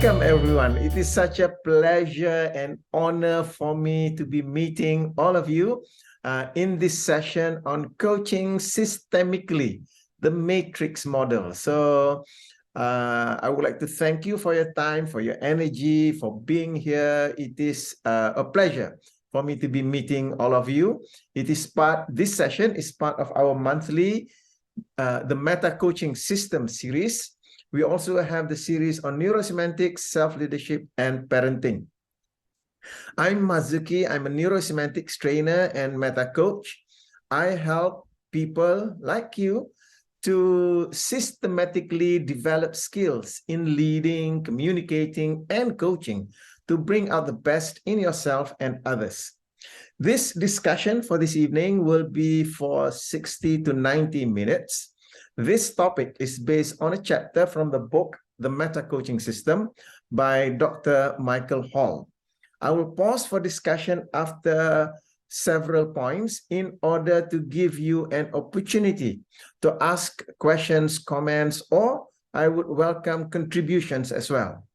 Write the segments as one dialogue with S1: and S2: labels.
S1: Welcome, everyone. It is such a pleasure and honor for me to be meeting all of you in this session on coaching systemically, the matrix model. So I would like to thank you for your time, for your energy, for being here. It is a pleasure for me to be meeting all of you. This session is part of our monthly, the Meta Coaching System series. We also have the series on Neuro-Semantics, self-leadership, and parenting. I'm Mazuki. I'm a Neuro-Semantics trainer and meta coach. I help people like you to systematically develop skills in leading, communicating, and coaching to bring out the best in yourself and others. This discussion for this evening will be for 60 to 90 minutes. This topic is based on a chapter from the book, The Meta Coaching System by Dr. Michael Hall. I will pause for discussion after several points in order to give you an opportunity to ask questions, comments, or I would welcome contributions as well.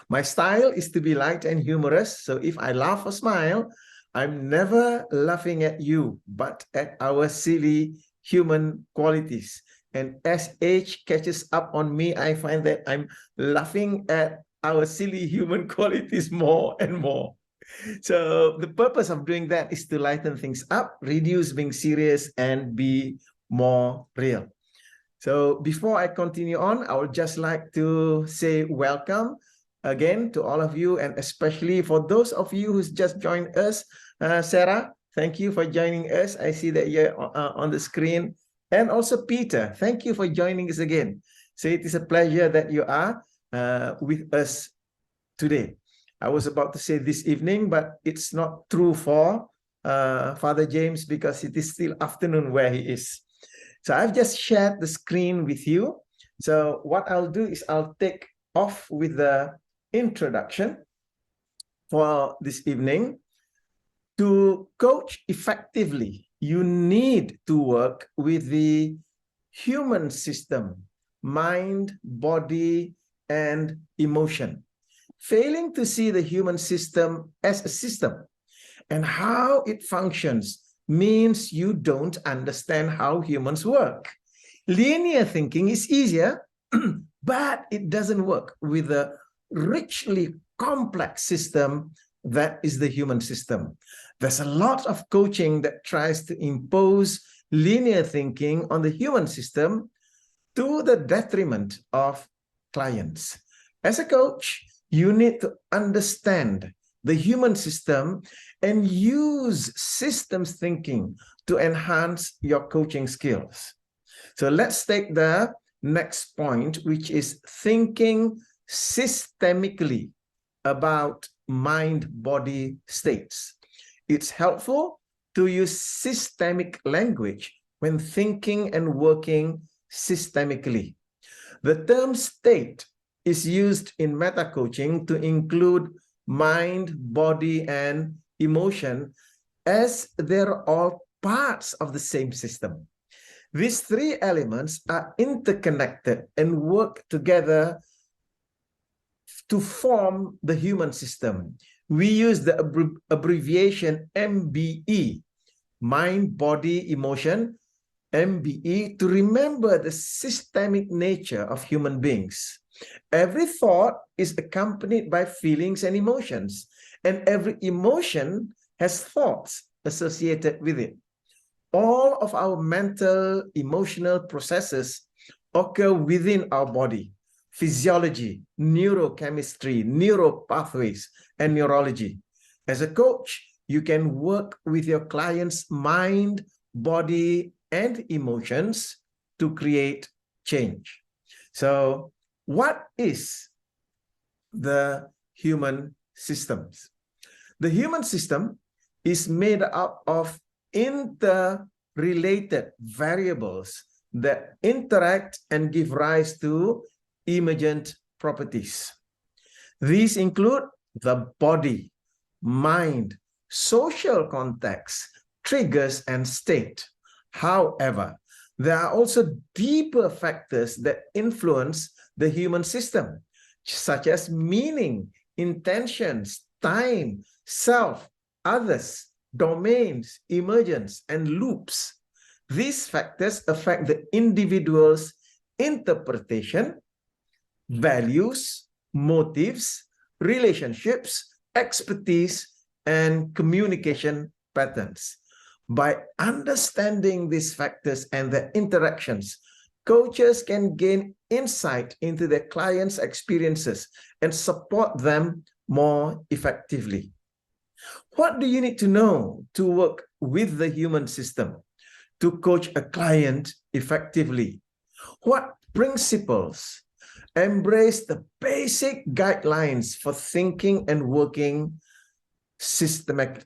S1: My style is to be light and humorous, so if I laugh or smile, I'm never laughing at you, but at our silly human qualities. And as age catches up on me, I find that I'm laughing at our silly human qualities more and more. So the purpose of doing that is to lighten things up, reduce being serious, and be more real. So before I continue on, I would just like to say welcome again to all of you, and especially for those of you who's just joined us. Sarah, thank you for joining us. I see that you're on the screen. And also Peter, thank you for joining us again. So it is a pleasure that you are with us today. I was about to say this evening, but it's not true for Father James because it is still afternoon where he is. So I've just shared the screen with you. So what I'll do is I'll take off with the introduction for this evening. To coach effectively, you need to work with the human system, mind, body, and emotion. Failing to see the human system as a system and how it functions means you don't understand how humans work. Linear thinking is easier, but it doesn't work with a richly complex system that is the human system. There's a lot of coaching that tries to impose linear thinking on the human system to the detriment of clients. As a coach, you need to understand the human system and use systems thinking to enhance your coaching skills. So let's take the next point, which is thinking systemically about mind-body states. It's helpful to use systemic language when thinking and working systemically. The term state is used in meta coaching to include mind, body, and emotion as they're all parts of the same system. These three elements are interconnected and work together to form the human system. We use the abbreviation MBE, mind, body, emotion, MBE, to remember the systemic nature of human beings. Every thought is accompanied by feelings and emotions, and every emotion has thoughts associated with it. All of our mental, emotional processes occur within our body. Physiology, neurochemistry, neuropathways, and neurology. As a coach, you can work with your client's mind, body, and emotions to create change. So, what is the human systems? The human system is made up of interrelated variables that interact and give rise to emergent properties. These include the body, mind, social context, triggers, and state. However, there are also deeper factors that influence the human system. such as meaning, intentions, time, self, others, domains, emergence, and loops. These factors affect the individual's interpretation, values, motives, relationships, expertise, and communication patterns. By understanding these factors and their interactions, coaches can gain insight into their clients' experiences and support them more effectively. What do you need to know to work with the human system to coach a client effectively? What principles embrace the basic guidelines for thinking and working systemically?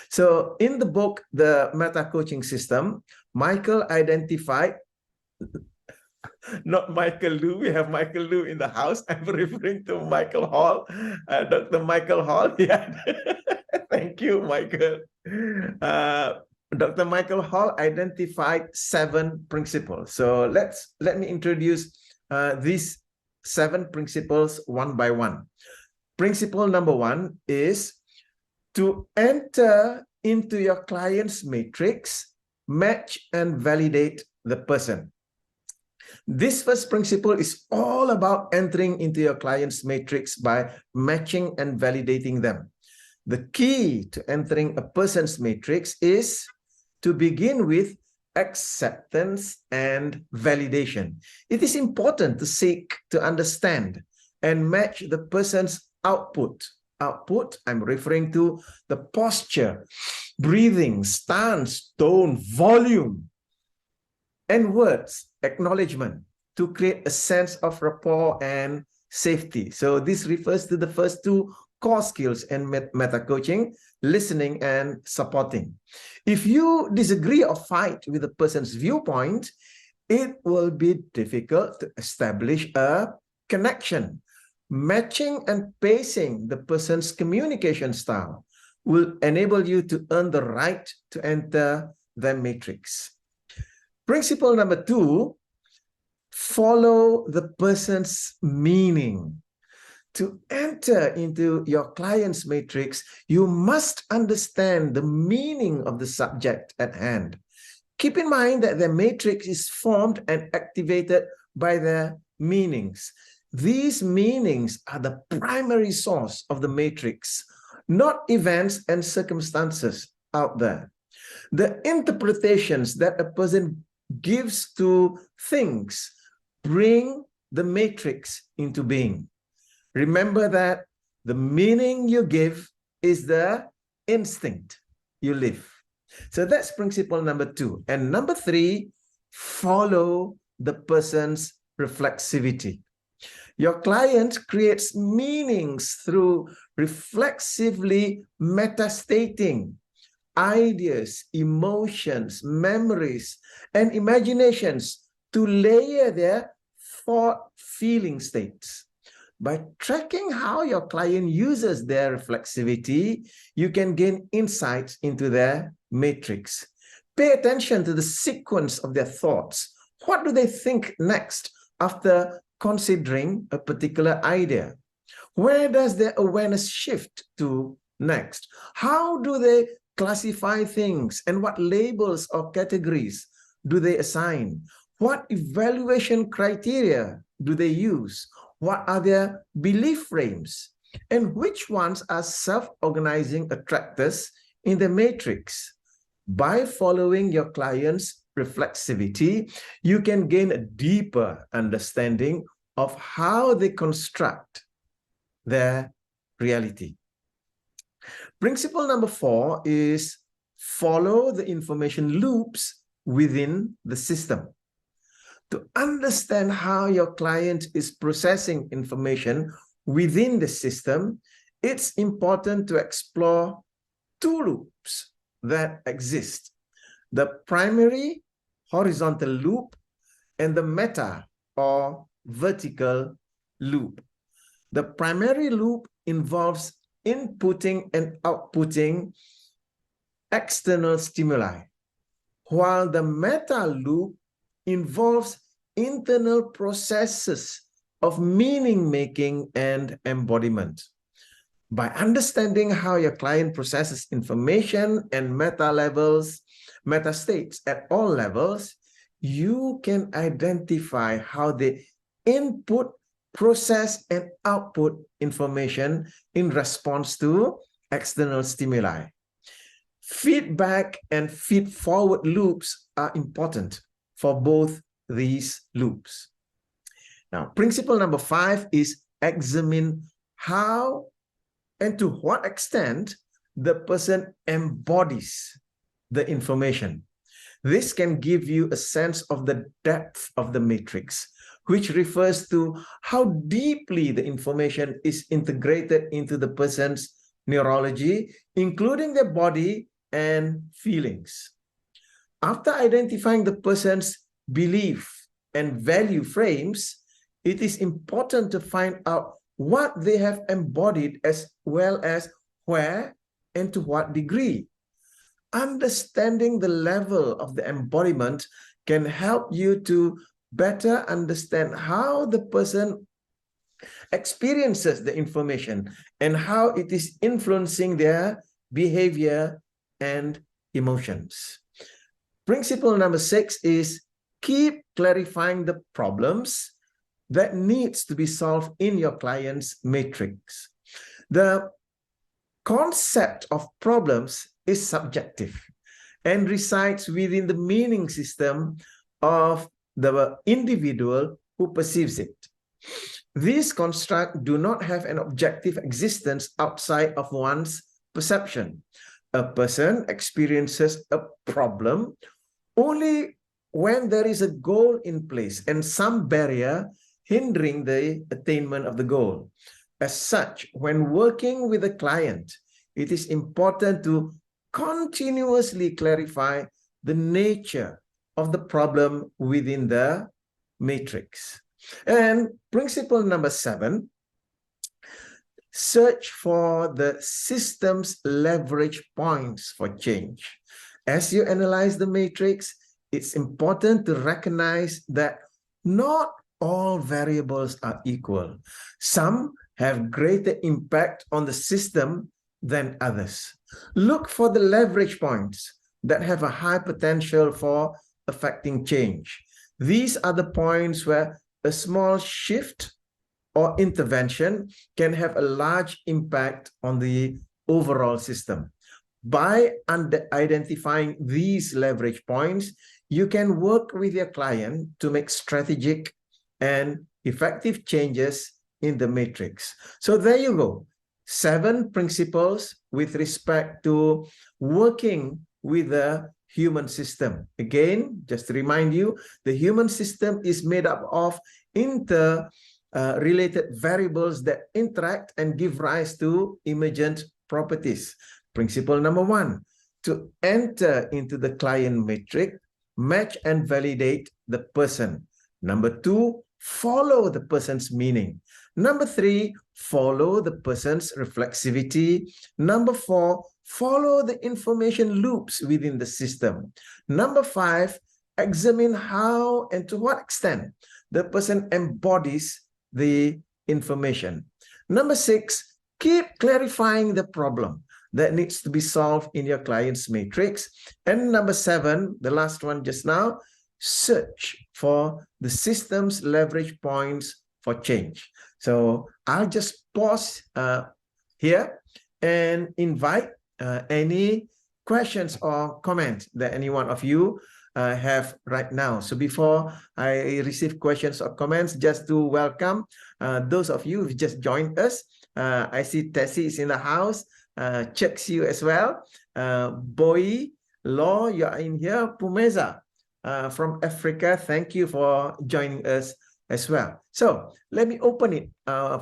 S1: So in the book, The Meta Coaching System, Michael identified, not Michael Lu, we have Michael Lu in the house. I'm referring to Michael Hall, Dr. Michael Hall. Yeah. Thank you, Michael. Dr. Michael Hall identified 7 principles. So let me introduce these 7 principles one by one. Principle number 1 is to enter into your client's matrix, match and validate the person. This first principle is all about entering into your client's matrix by matching and validating them. The key to entering a person's matrix is to begin with acceptance and validation. It is important to seek to understand and match the person's output. Output, I'm referring to the posture, breathing, stance, tone, volume, and words, acknowledgement, to create a sense of rapport and safety. So this refers to the first 2 core skills in meta coaching: listening and supporting. If you disagree or fight with a person's viewpoint, it will be difficult to establish a connection. Matching and pacing the person's communication style will enable you to earn the right to enter their matrix. Principle number 2, follow the person's meaning. To enter into your client's matrix, you must understand the meaning of the subject at hand. Keep in mind that the matrix is formed and activated by their meanings. These meanings are the primary source of the matrix, not events and circumstances out there. The interpretations that a person gives to things bring the matrix into being. Remember that the meaning you give is the instinct you live. So that's principle number 2. And number 3, follow the person's reflexivity. Your client creates meanings through reflexively metastating ideas, emotions, memories, and imaginations to layer their thought feeling states. By tracking how your client uses their reflexivity, you can gain insights into their matrix. Pay attention to the sequence of their thoughts. What do they think next after considering a particular idea? Where does their awareness shift to next? How do they classify things, and what labels or categories do they assign? What evaluation criteria do they use? What are their belief frames? And which ones are self-organizing attractors in the matrix? By following your client's reflexivity, you can gain a deeper understanding of how they construct their reality. Principle number 4 is follow the information loops within the system. To understand how your client is processing information within the system, it's important to explore 2 loops that exist: the primary horizontal loop and the meta or vertical loop. The primary loop involves inputting and outputting external stimuli, while the meta loop involves internal processes of meaning making and embodiment. By understanding how your client processes information and meta states at all levels, you can identify how they input, process, and output information in response to external stimuli. Feedback and feed-forward loops are important for both these loops. Now, principle number 5 is examine how and to what extent the person embodies the information. This can give you a sense of the depth of the matrix, which refers to how deeply the information is integrated into the person's neurology, including their body and feelings. After identifying the person's belief and value frames, it is important to find out what they have embodied, as well as where and to what degree. Understanding the level of the embodiment can help you to better understand how the person experiences the information and how it is influencing their behavior and emotions. Principle number 6 is keep clarifying the problems that needs to be solved in your client's matrix. The concept of problems is subjective and resides within the meaning system of the individual who perceives it. These constructs do not have an objective existence outside of one's perception. A person experiences a problem only when there is a goal in place and some barrier hindering the attainment of the goal. As such, when working with a client, it is important to continuously clarify the nature of the problem within the matrix. And principle number 7, search for the system's leverage points for change. As you analyze the matrix, it's important to recognize that not all variables are equal. Some have greater impact on the system than others. Look for the leverage points that have a high potential for affecting change. These are the points where a small shift or intervention can have a large impact on the overall system. By identifying these leverage points, you can work with your client to make strategic and effective changes in the matrix. So there you go. 7 principles with respect to working with the human system. Again, just to remind you, the human system is made up of interrelated variables that interact and give rise to emergent properties. Principle number 1, to enter into the client matrix, match and validate the person. Number 2, follow the person's meaning. Number 3, follow the person's reflexivity. Number 4, follow the information loops within the system. Number 5, examine how and to what extent the person embodies the information. Number 6, keep clarifying the problem that needs to be solved in your client's matrix. And number 7, the last one just now, search for the system's leverage points for change. So I'll just pause here and invite any questions or comments that any one of you have right now. So before I receive questions or comments, just to welcome those of you who've just joined us. I see Tessie is in the house. Checks you as well. Boy, Law, you are in here. Pumeza from Africa, thank you for joining us as well. So let me open it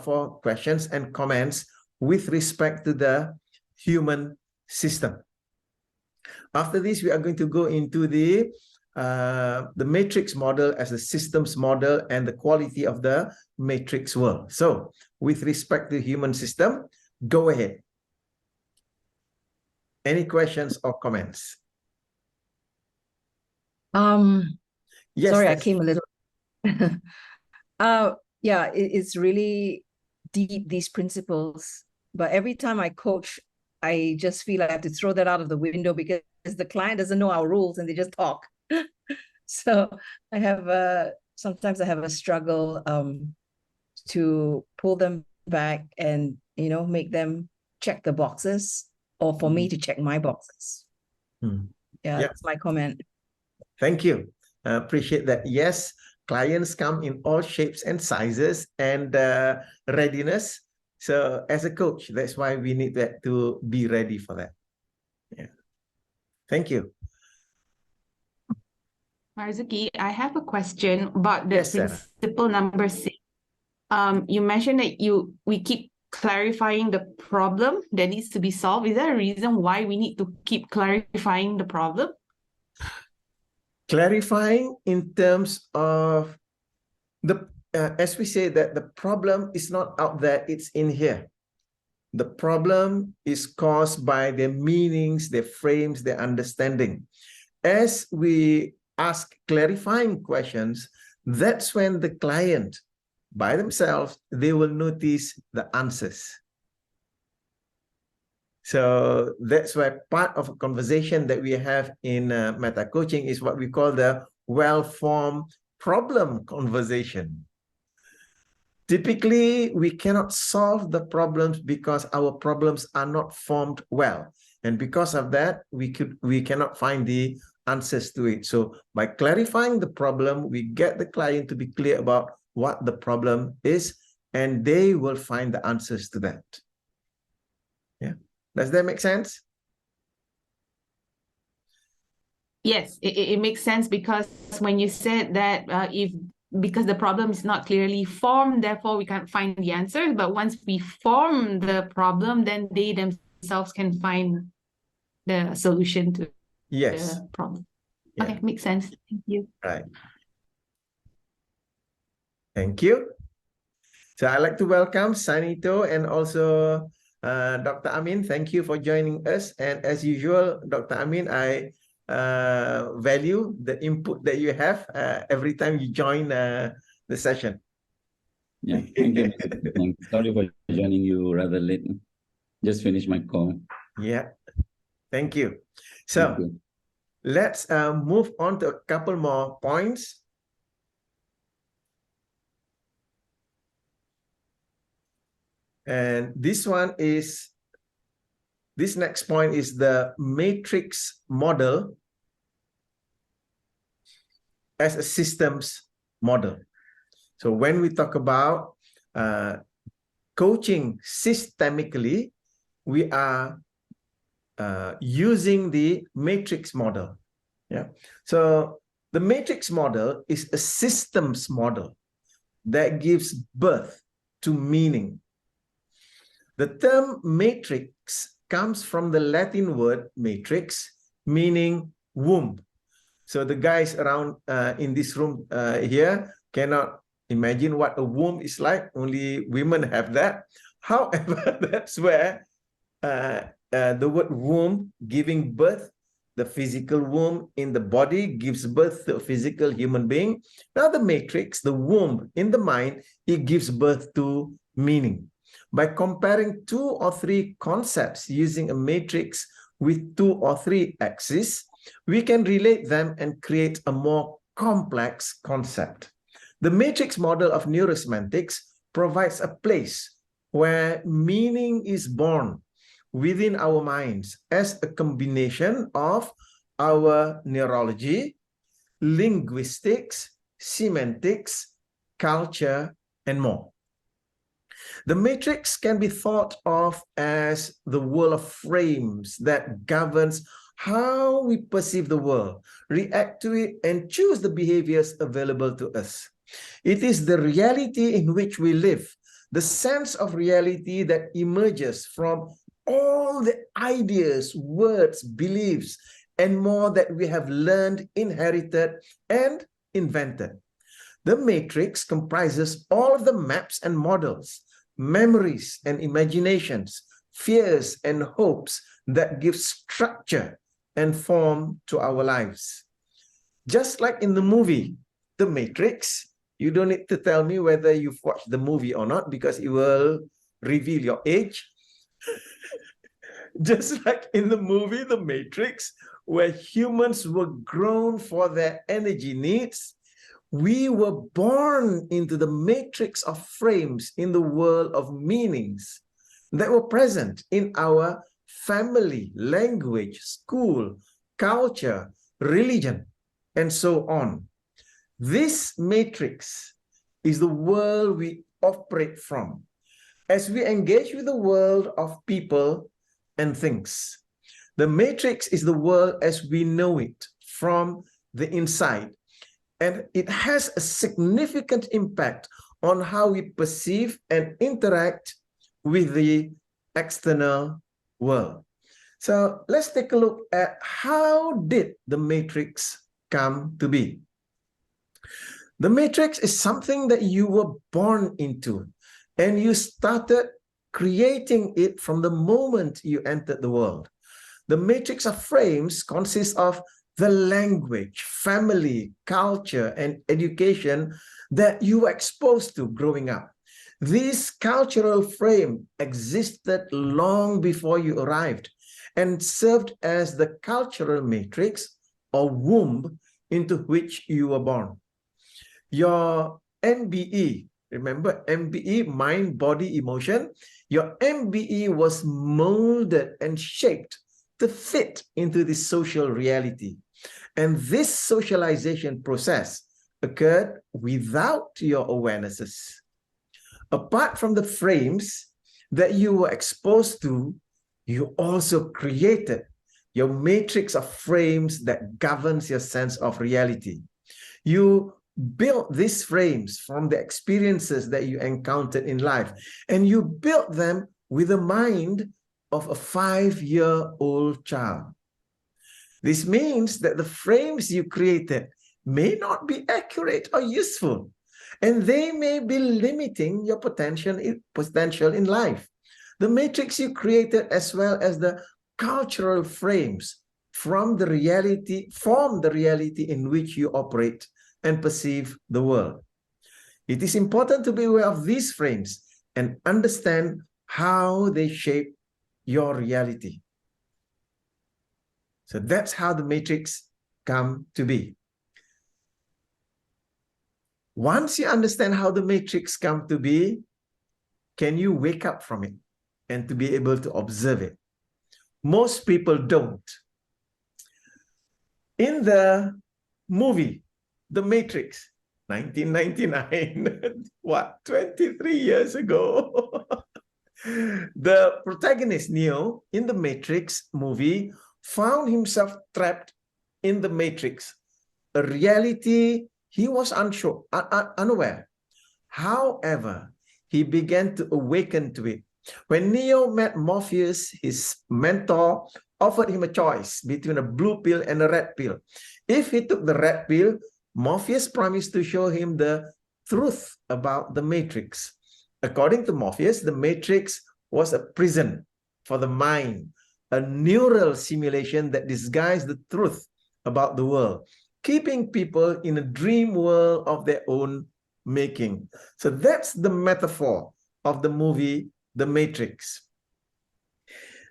S1: for questions and comments with respect to the human system. After this, we are going to go into the matrix model as a systems model and the quality of the matrix world. So with respect to human system, go ahead. Any questions or comments?
S2: Yes, sorry, I came a little. Yeah, it's really deep, these principles. But every time I coach, I just feel I have to throw that out of the window because the client doesn't know our rules and they just talk. So I have sometimes I have a struggle to pull them back and, you know, make them check the boxes, or for me to check my boxes. Yeah, that's my comment.
S1: Thank you. Appreciate that. Yes, clients come in all shapes and sizes and readiness. So as a coach, that's why we need that to be ready for that. Yeah. Thank you.
S3: Marzuki, I have a question about the
S1: Yes, Sarah.
S3: principle number 6. You mentioned that we keep clarifying the problem that needs to be solved. Is there a reason why we need to keep clarifying the problem?
S1: Clarifying in terms of the, as we say, that the problem is not out there, it's in here. The problem is caused by their meanings, their frames, their understanding. As we ask clarifying questions, that's when the client, by themselves, they will notice the answers. So that's why part of a conversation that we have in meta coaching is what we call the well-formed problem conversation. Typically, we cannot solve the problems because our problems are not formed well. And because of that, we cannot find the answers to it. So by clarifying the problem, we get the client to be clear about what the problem is, and they will find the answers to that. Yeah. Does that make sense?
S3: Yes, it makes sense, because when you said that because the problem is not clearly formed, therefore we can't find the answer. But once we form the problem, then they themselves can find the solution to the problem. Yeah. Okay, makes sense. Thank you.
S1: Right. Thank you. So I'd like to welcome Sanito and also Dr. Amin. Thank you for joining us. And as usual, Dr. Amin, I value the input that you have every time you join the session.
S4: Yeah, thank you. Sorry for joining you rather late. Just finished my call.
S1: Yeah, thank you. So let's move on to a couple more points. And this next point is the matrix model as a systems model. So when we talk about coaching systemically, we are using the matrix model. Yeah. So the matrix model is a systems model that gives birth to meaning. The term matrix comes from the Latin word matrix, meaning womb. So the guys around in this room here cannot imagine what a womb is like. Only women have that. However, that's where the word womb, giving birth, the physical womb in the body gives birth to a physical human being. Now the matrix, the womb in the mind, it gives birth to meaning. By comparing 2 or 3 concepts using a matrix with 2 or 3 axes, we can relate them and create a more complex concept. The matrix model of neurosemantics provides a place where meaning is born within our minds as a combination of our neurology, linguistics, semantics, culture, and more. The matrix can be thought of as the world of frames that governs how we perceive the world, react to it, and choose the behaviors available to us. It is the reality in which we live, the sense of reality that emerges from all the ideas, words, beliefs, and more that we have learned, inherited, and invented. The matrix comprises all of the maps and models, memories and imaginations, fears and hopes that give structure and form to our lives. Just like in the movie, The Matrix, You don't need to tell me whether you've watched the movie or not, because it will reveal your age. Just like in the movie The Matrix, where humans were grown for their energy needs, we were born into the matrix of frames in the world of meanings that were present in our family, language, school, culture, religion, and so on. This matrix is the world we operate from as we engage with the world of people and things. The matrix is the world as we know it from the inside, and it has a significant impact on how we perceive and interact with the external world. So let's take a look at how did the matrix come to be. The matrix is something that you were born into, and you started creating it from the moment you entered the world. The matrix of frames consists of the language, family, culture, and education that you were exposed to growing up. This cultural frame existed long before you arrived and served as the cultural matrix or womb into which you were born. Your MBE, remember MBE, mind, body, emotion, your MBE was molded and shaped to fit into this social reality. And this socialization process occurred without your awarenesses. Apart from the frames that you were exposed to, you also created your matrix of frames that governs your sense of reality. You built these frames from the experiences that you encountered in life, and you built them with the mind of a 5-year-old child. This means that the frames you created may not be accurate or useful, and they may be limiting your potential in life. The matrix you created, as well as the cultural frames, form the reality in which you operate and perceive the world. It is important to be aware of these frames and understand how they shape your reality. So that's how the matrix come to be. Once you understand how the matrix come to be, can you wake up from it and to be able to observe it? Most people don't. In the movie The Matrix, 1999, what, 23 years ago, the protagonist Neo in the Matrix movie found himself trapped in the Matrix, a reality he was unaware. However, he began to awaken to it. When Neo met Morpheus, his mentor offered him a choice between a blue pill and a red pill. If he took the red pill, Morpheus promised to show him the truth about the Matrix. According to Morpheus, the Matrix was a prison for the mind, a neural simulation that disguised the truth about the world, keeping people in a dream world of their own making. So that's the metaphor of the movie The Matrix.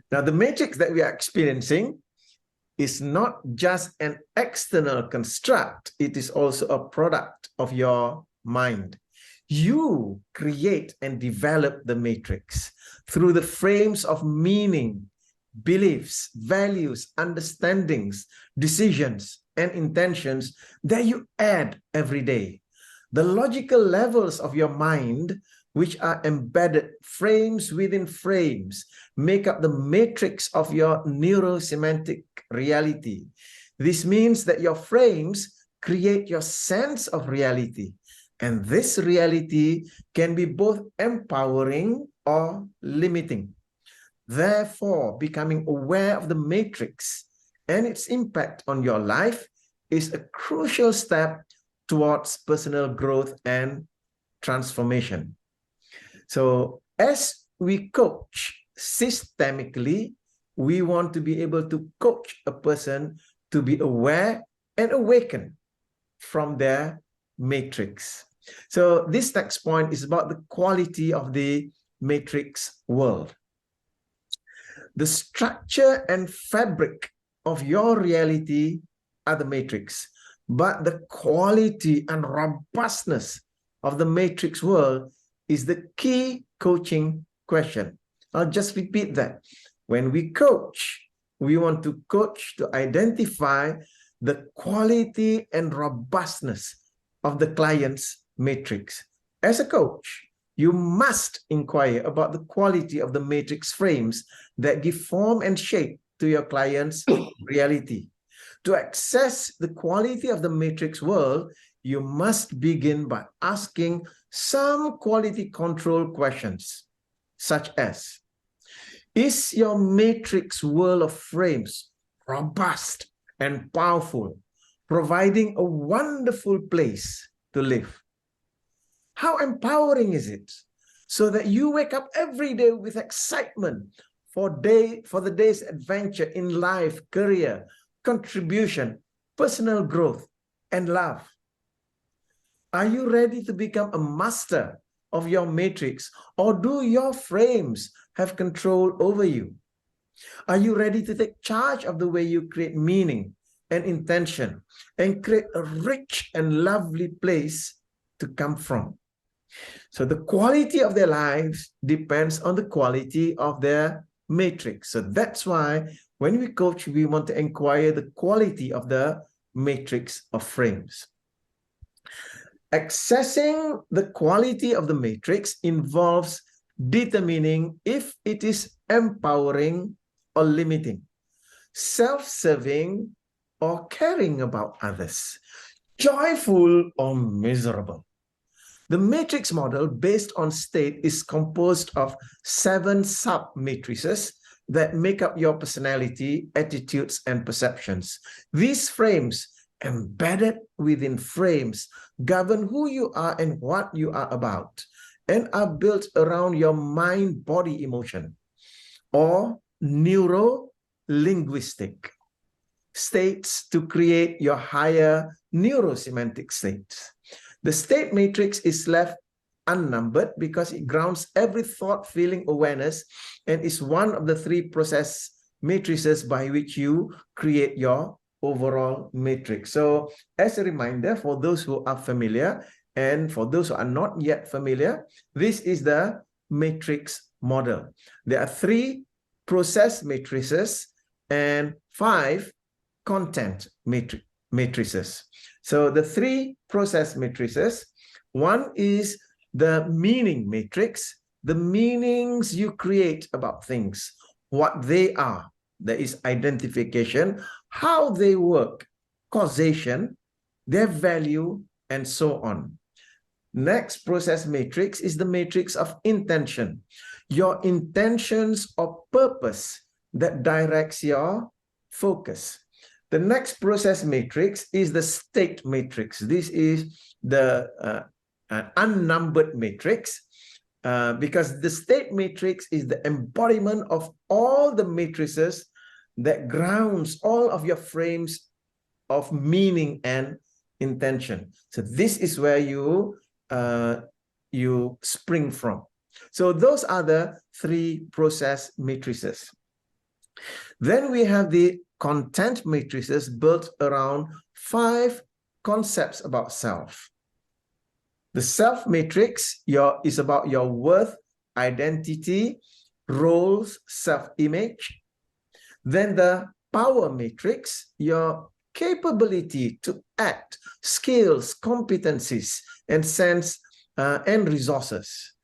S1: Now, the matrix that we are experiencing is not just an external construct, it is also a product of your mind. You create and develop the matrix through the frames of meaning, beliefs, values, understandings, decisions, and intentions that you add every day. The logical levels of your mind, which are embedded frames within frames, make up the matrix of your neuro-semantic reality. This means that your frames create your sense of reality, and this reality can be both empowering or limiting. Therefore, becoming aware of the matrix and its impact on your life is a crucial step towards personal growth and transformation. So as we coach systemically, we want to be able to coach a person to be aware and awaken from their matrix. So this next point is about the quality of the matrix world. The structure and fabric of your reality are the matrix, but the quality and robustness of the matrix world is the key coaching question. I'll just repeat that. When we coach, we want to coach to identify the quality and robustness of the client's matrix. As a coach, you must inquire about the quality of the matrix frames that give form and shape to your client's reality. To access the quality of the matrix world, you must begin by asking some quality control questions, such as, is your matrix world of frames robust and powerful, providing a wonderful place to live? How empowering is it, so that you wake up every day with excitement for the day's adventure in life, career, contribution, personal growth, and love? Are you ready to become a master of your matrix, or do your frames have control over you? Are you ready to take charge of the way you create meaning and intention and create a rich and lovely place to come from? So the quality of their lives depends on the quality of their matrix. So that's why when we coach, we want to inquire the quality of the matrix of frames. Accessing the quality of the matrix involves determining if it is empowering or limiting, self-serving or caring about others, joyful or miserable. The matrix model based on state is composed of 7 sub-matrices that make up your personality, attitudes, and perceptions. These frames, embedded within frames, govern who you are and what you are about, and are built around your mind, body, emotion, or neuro-linguistic states to create your higher neuro-semantic states. The state matrix is left unnumbered because it grounds every thought, feeling, awareness, and is one of the 3 process matrices by which you create your overall matrix. So as a reminder, for those who are familiar and for those who are not yet familiar, this is the matrix model. There are 3 process matrices and 5 content matrices. So the 3 process matrices, one is the meaning matrix, the meanings you create about things, what they are. There is identification, how they work, causation, their value, and so on. Next process matrix is the matrix of intention, your intentions or purpose that directs your focus. The next process matrix is the state matrix. This is the unnumbered matrix because the state matrix is the embodiment of all the matrices that grounds all of your frames of meaning and intention. So this is where you spring from. So those are the 3 process matrices. Then we have the content matrices built around 5 concepts about self. The self matrix is about your worth, identity, roles, self-image. Then the power matrix, your capability to act, skills, competencies, and sense and resources.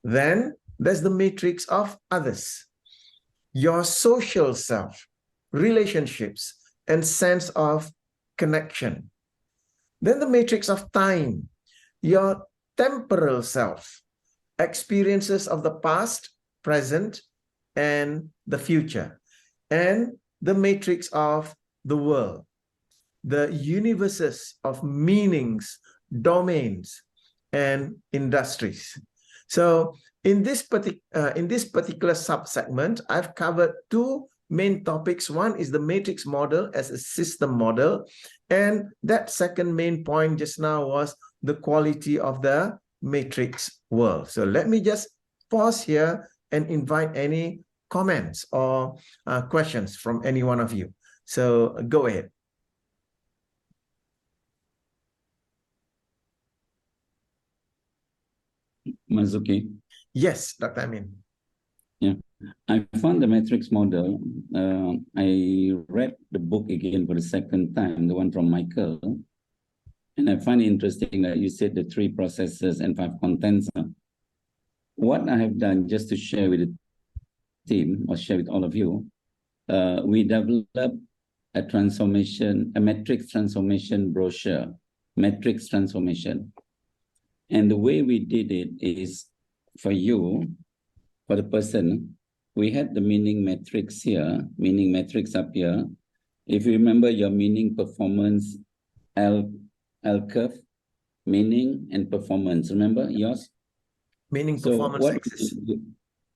S1: Then there's the matrix of others, your social self, relationships, and sense of connection. Then the matrix of time, your temporal self, experiences of the past, present, and the future. And the matrix of the world, the universes of meanings, domains, and industries. So in this particular subsegment, I've covered 2 main topics. One is the matrix model as a system model. And that second main point just now was the quality of the matrix world. So let me just pause here and invite any comments or questions from any one of you. So go ahead.
S4: Marzuki.
S1: Yes, Dr. Amin.
S4: Yeah, I found the matrix model. I read the book again for the second time, the one from Michael. And I find it interesting that you said the 3 processes and 5 contents. What I have done, just to share with the team or share with all of you, we developed a matrix transformation brochure, matrix transformation. And the way we did it is for you, for the person, we had the meaning matrix here, meaning matrix up here. If you remember your meaning, performance, L curve, meaning and performance. Remember yours?
S1: Meaning, performance, axis.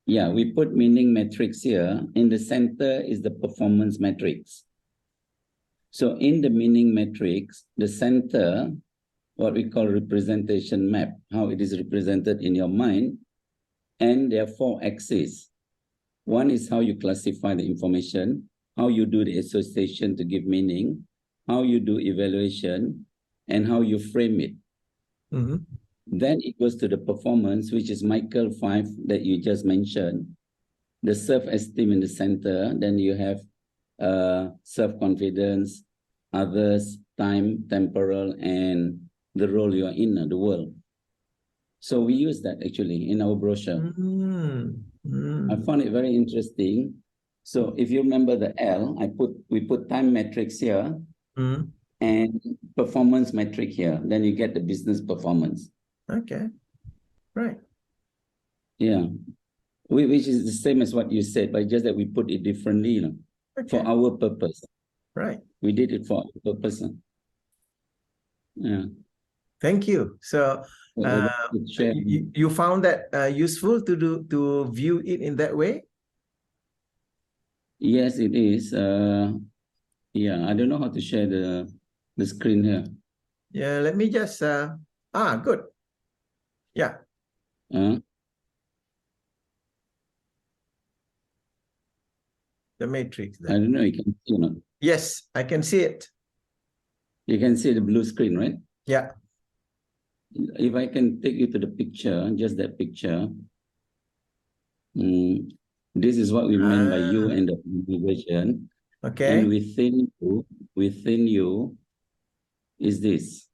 S4: Yeah, we put meaning matrix here. In the center is the performance matrix. So in the meaning matrix, the center, what we call representation map, how it is represented in your mind, and there are 4 axes. One is how you classify the information, how you do the association to give meaning, how you do evaluation, and how you frame it. Then it goes to the performance, which is Michael 5 that you just mentioned, the self-esteem in the center. Then you have self-confidence, others, time, temporal, and the role you are in, the world. So we use that actually in our brochure. I found it very interesting. So if you remember the L, we put time matrix here and performance metric here. Then you get the business performance.
S1: Okay, right.
S4: Yeah, which is the same as what you said, but just that we put it differently, for our purpose.
S1: Right.
S4: We did it for our purpose. Yeah.
S1: Thank you. So you found that useful to view it in that way?
S4: Yes, it is. Yeah, I don't know how to share the screen here.
S1: Yeah, let me just good. Yeah. The matrix.
S4: I don't know, you can see or not.
S1: Yes, I can see it.
S4: You can see the blue screen, right?
S1: Yeah.
S4: If I can take you to the picture, just that picture. This is what we meant by you and the motivation.
S1: Okay.
S4: And within you is this.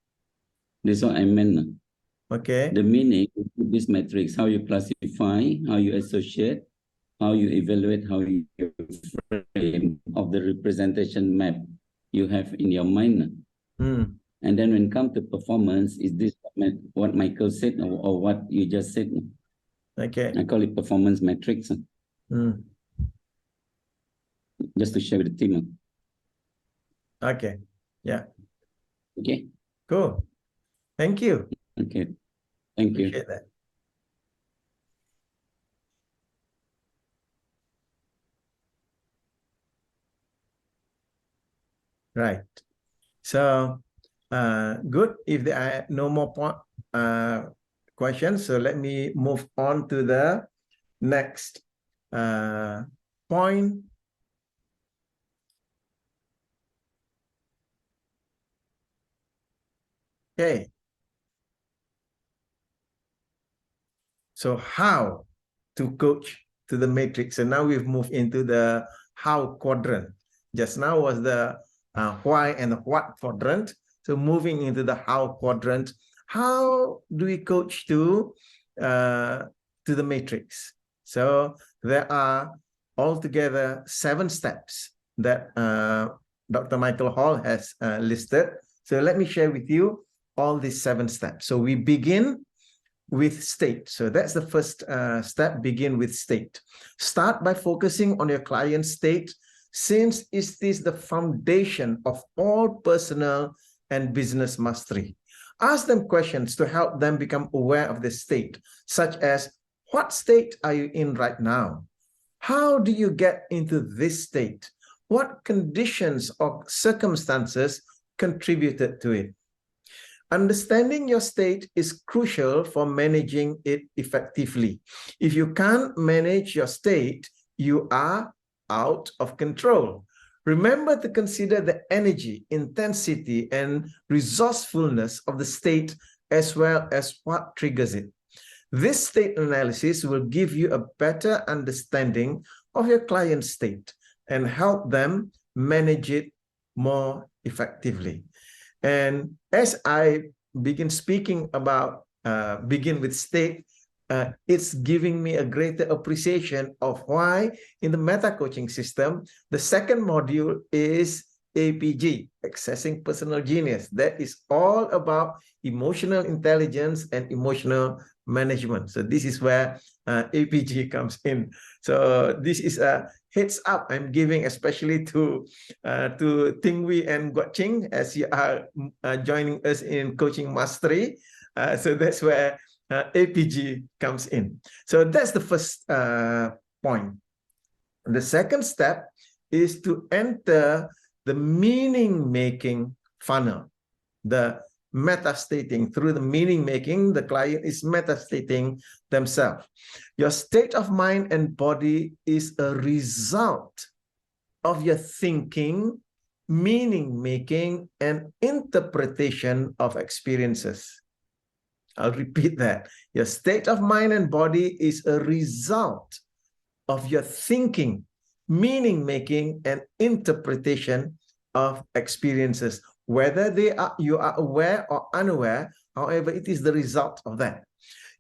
S4: This is what I meant.
S1: Okay.
S4: The meaning of this matrix, how you classify, how you associate, how you evaluate, how you frame of the representation map you have in your mind. And then when it comes to performance, is this what Michael said or what you just said?
S1: Okay.
S4: I call it performance matrix. Just to share with the team.
S1: Okay. Yeah.
S4: Okay.
S1: Cool. Thank you.
S4: Okay. Thank you.
S1: Appreciate that. Right. So good. If there are no more questions, so let me move on to the next point. Okay. So how to coach to the matrix? And now we've moved into the how quadrant. Just now was the why and what quadrant. So moving into the how quadrant, how do we coach to the matrix? So there are altogether 7 steps that Dr. Michael Hall has listed. So let me share with you all these 7 steps. So we begin with state. So that's the first step, begin with state. Start by focusing on your client's state, since it is the foundation of all personal and business mastery. Ask them questions to help them become aware of the state, such as, what state are you in right now? How do you get into this state? What conditions or circumstances contributed to it? Understanding your state is crucial for managing it effectively. If you can't manage your state, you are out of control. Remember to consider the energy, intensity, and resourcefulness of the state as well as what triggers it. This state analysis will give you a better understanding of your client's state and help them manage it more effectively. And as I begin speaking about begin with state, it's giving me a greater appreciation of why in the meta coaching system, the second module is APG, Accessing Personal Genius. That is all about emotional intelligence and emotional management. So this is where APG comes in. So this is a heads up I'm giving, especially to Tİ and Guoqing, as you are joining us in Coaching Mastery. So that's where APG comes in. So that's the first point. The second step is to enter the meaning-making funnel, the meta-stating. Through the meaning-making, the client is meta-stating themselves. Your state of mind and body is a result of your thinking, meaning-making, and interpretation of experiences. I'll repeat that. Your state of mind and body is a result of your thinking, meaning-making, and interpretation of experiences. Whether you are aware or unaware, however, it is the result of that.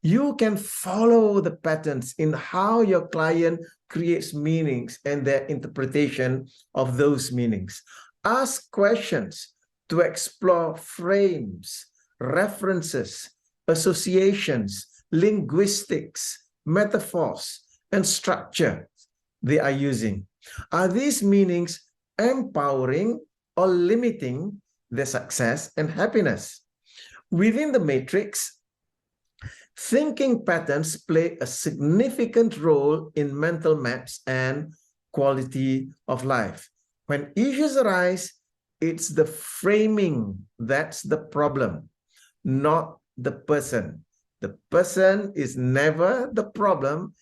S1: You can follow the patterns in how your client creates meanings and their interpretation of those meanings. Ask questions to explore frames, references, associations, linguistics, metaphors, and structure they are using. Are these meanings empowering or limiting their success and happiness? Within the matrix, thinking patterns play a significant role in mental maps and quality of life. When issues arise, it's the framing that's the problem, not the person. The person is never the problem,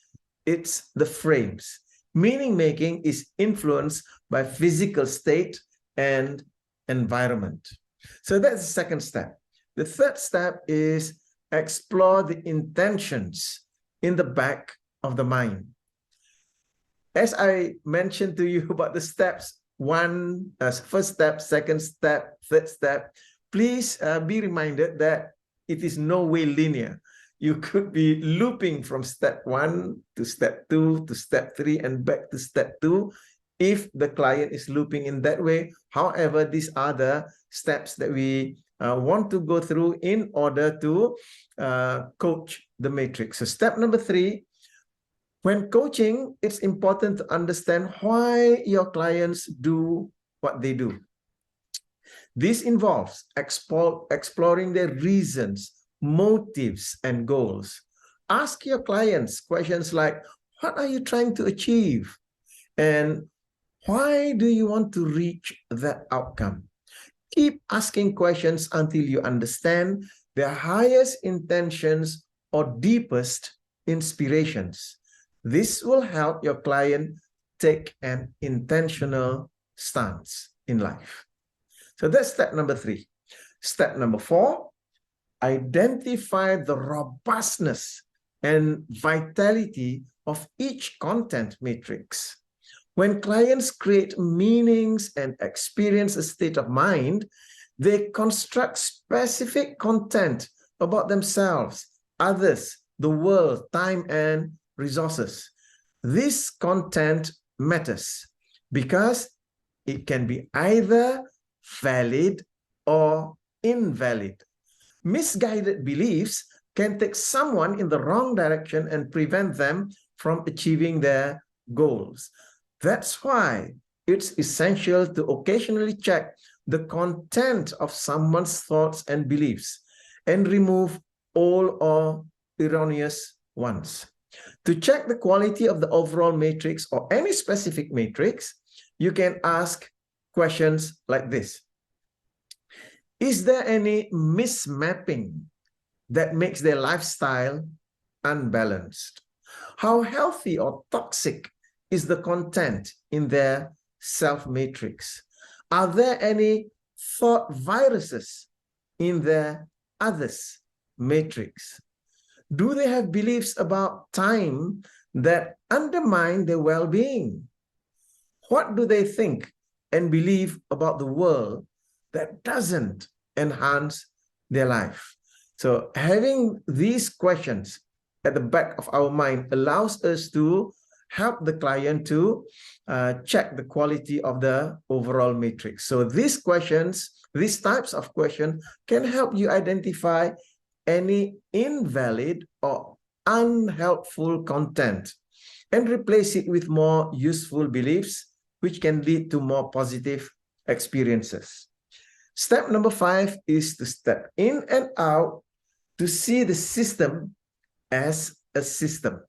S1: it's the frames. Meaning making is influenced by physical state and environment. So that's the second step. The third step is explore the intentions in the back of the mind. As I mentioned to you about the steps, first step, second step, third step, please be reminded that it is no way linear. You could be looping from step 1 to step 2 to step 3 and back to step 2 if the client is looping in that way. However, these are the steps that we want to go through in order to coach the matrix. So step number 3, when coaching, it's important to understand why your clients do what they do. This involves exploring their reasons, motives, and goals. Ask your clients questions like, what are you trying to achieve? And why do you want to reach that outcome? Keep asking questions until you understand their highest intentions or deepest inspirations. This will help your client take an intentional stance in life. So that's step number 3. Step number 4, identify the robustness and vitality of each content matrix. When clients create meanings and experience a state of mind, they construct specific content about themselves, others, the world, time, and resources. This content matters because it can be either valid or invalid. Misguided beliefs can take someone in the wrong direction and prevent them from achieving their goals. That's why it's essential to occasionally check the content of someone's thoughts and beliefs and remove all or erroneous ones. To check the quality of the overall matrix or any specific matrix, you can ask questions like this. Is there any mismapping that makes their lifestyle unbalanced? How healthy or toxic is the content in their self-matrix? Are there any thought viruses in their others matrix? Do they have beliefs about time that undermine their well-being? What do they think and believe about the world that doesn't enhance their life? So having these questions at the back of our mind allows us to help the client to check the quality of the overall matrix. So these questions, these types of questions can help you identify any invalid or unhelpful content and replace it with more useful beliefs, which can lead to more positive experiences. Step number 5 is to step in and out to see the system as a system.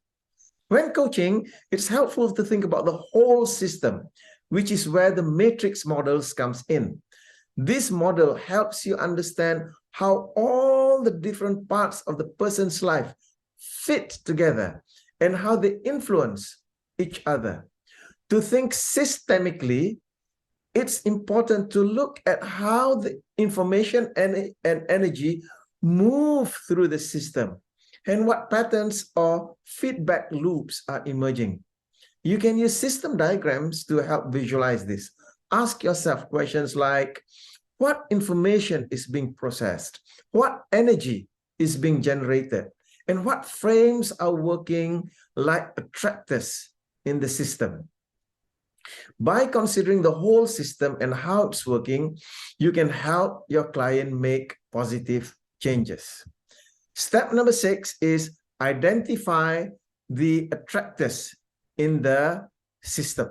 S1: When coaching, it's helpful to think about the whole system, which is where the matrix models comes in. This model helps you understand how all the different parts of the person's life fit together and how they influence each other. To think systemically, it's important to look at how the information and energy move through the system and what patterns or feedback loops are emerging. You can use system diagrams to help visualize this. Ask yourself questions like, what information is being processed? What energy is being generated? And what frames are working like attractors in the system? By considering the whole system and how it's working, you can help your client make positive changes. Step number 6 is identify the attractors in the system.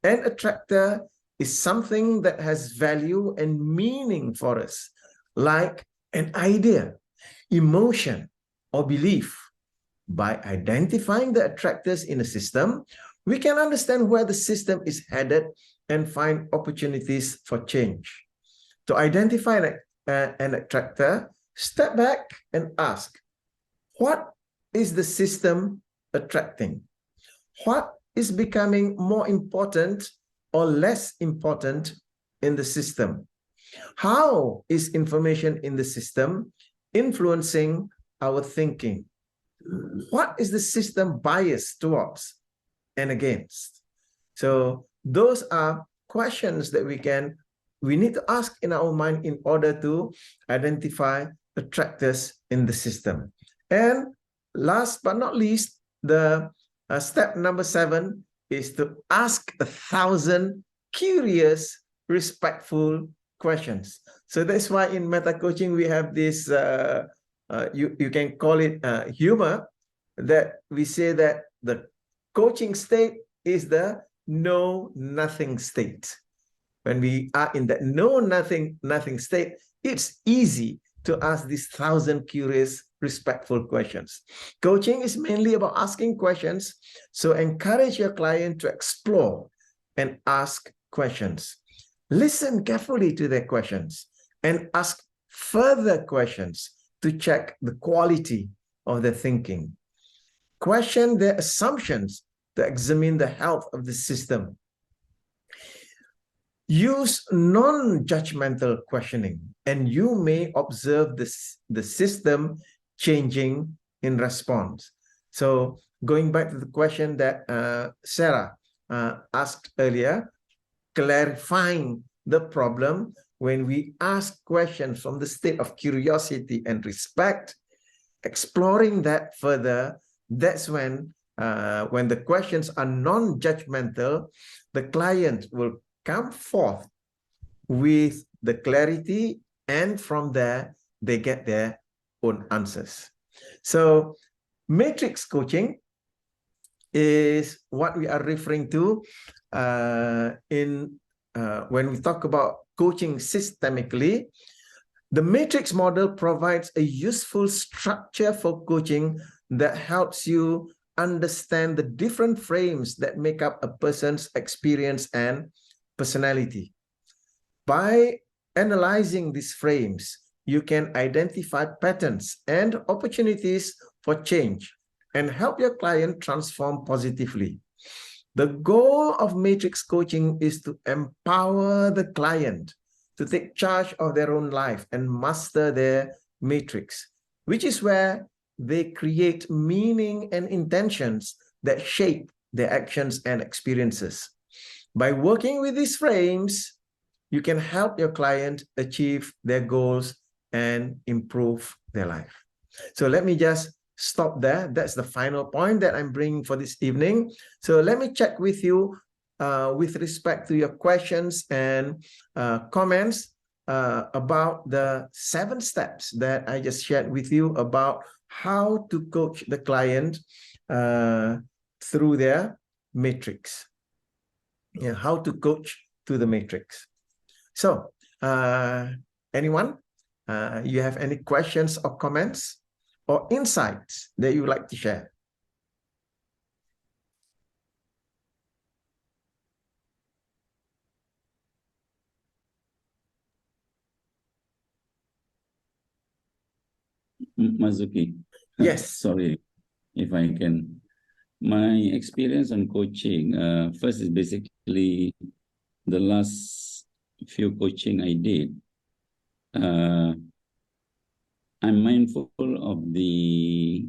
S1: An attractor is something that has value and meaning for us, like an idea, emotion, or belief. By identifying the attractors in a system, we can understand where the system is headed and find opportunities for change. To identify an attractor, step back and ask, what is the system attracting? What is becoming more important or less important in the system? How is information in the system influencing our thinking? What is the system biased towards and against? So those are questions that we need to ask in our mind in order to identify attractors in the system. And last but not least, the step number 7 is to ask 1,000 curious, respectful questions. So that's why in meta coaching we have this, you can call it humor, that we say that the coaching state is the know-nothing state. When we are in that know-nothing state, it's easy to ask these 1,000 curious, respectful questions. Coaching is mainly about asking questions, so encourage your client to explore and ask questions. Listen carefully to their questions and ask further questions to check the quality of their thinking. Question their assumptions to examine the health of the system. Use non-judgmental questioning, and you may observe the system changing in response. So going back to the question that Sarah asked earlier, clarifying the problem, when we ask questions from the state of curiosity and respect, exploring that further, that's when the questions are non-judgmental, the client will come forth with the clarity, and from there, they get their own answers. So matrix coaching is what we are referring to when we talk about coaching systemically. The matrix model provides a useful structure for coaching that helps you understand the different frames that make up a person's experience and personality. By analyzing these frames, you can identify patterns and opportunities for change and help your client transform positively. The goal of matrix coaching is to empower the client to take charge of their own life and master their matrix, which is where they create meaning and intentions that shape their actions and experiences. By working with these frames, you can help your client achieve their goals and improve their life. So let me just stop there. That's the final point that I'm bringing for this evening. So let me check with you with respect to your questions and comments about the 7 steps that I just shared with you about how to coach the client through their matrix. Yeah, how to coach to the matrix. So, anyone, you have any questions or comments or insights that you would like to share?
S4: Mazuki.
S1: Yes.
S4: Sorry if I can. My experience on coaching, first is basically the last few coaching I did. I'm mindful of the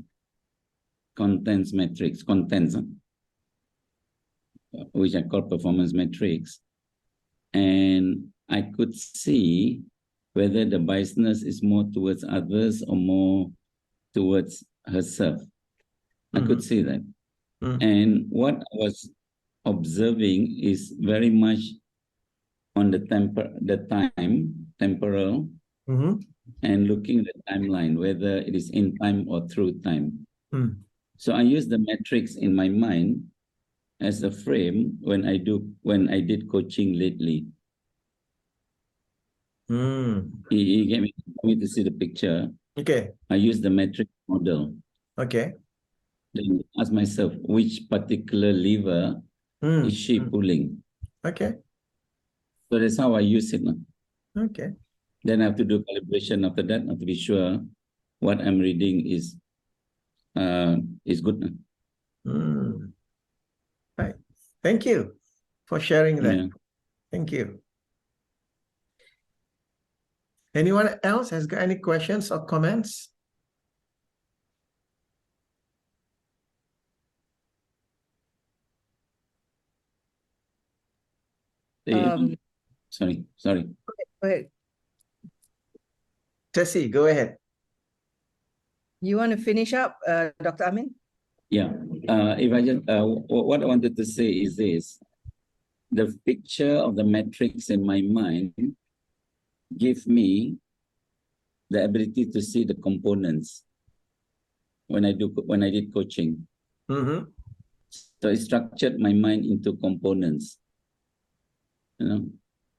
S4: contents matrix, which I call performance matrix. And I could see whether the biasness is more towards others or more towards herself. I could see that. And what I was observing is very much on the temporal, and looking at the timeline, whether it is in time or through time. So I use the metrics in my mind as a frame when I did coaching lately. You get me to see the picture.
S1: Okay.
S4: I use the metric model.
S1: Okay.
S4: Then ask myself, which particular lever is she pulling?
S1: Okay.
S4: So that's how I use it.
S1: Okay.
S4: Then I have to do calibration after that. I have to be sure what I'm reading is good.
S1: Right. Thank you for sharing that.
S4: Yeah.
S1: Thank you. Anyone else has got any questions or comments?
S4: Sorry.
S2: Wait,
S1: Tessie, go ahead.
S2: you want to finish up, Dr. Amin?
S4: Yeah. If I just what I wanted to say is this: the picture of the metrics in my mind give me the ability to see the components when I did coaching. So it structured my mind into components.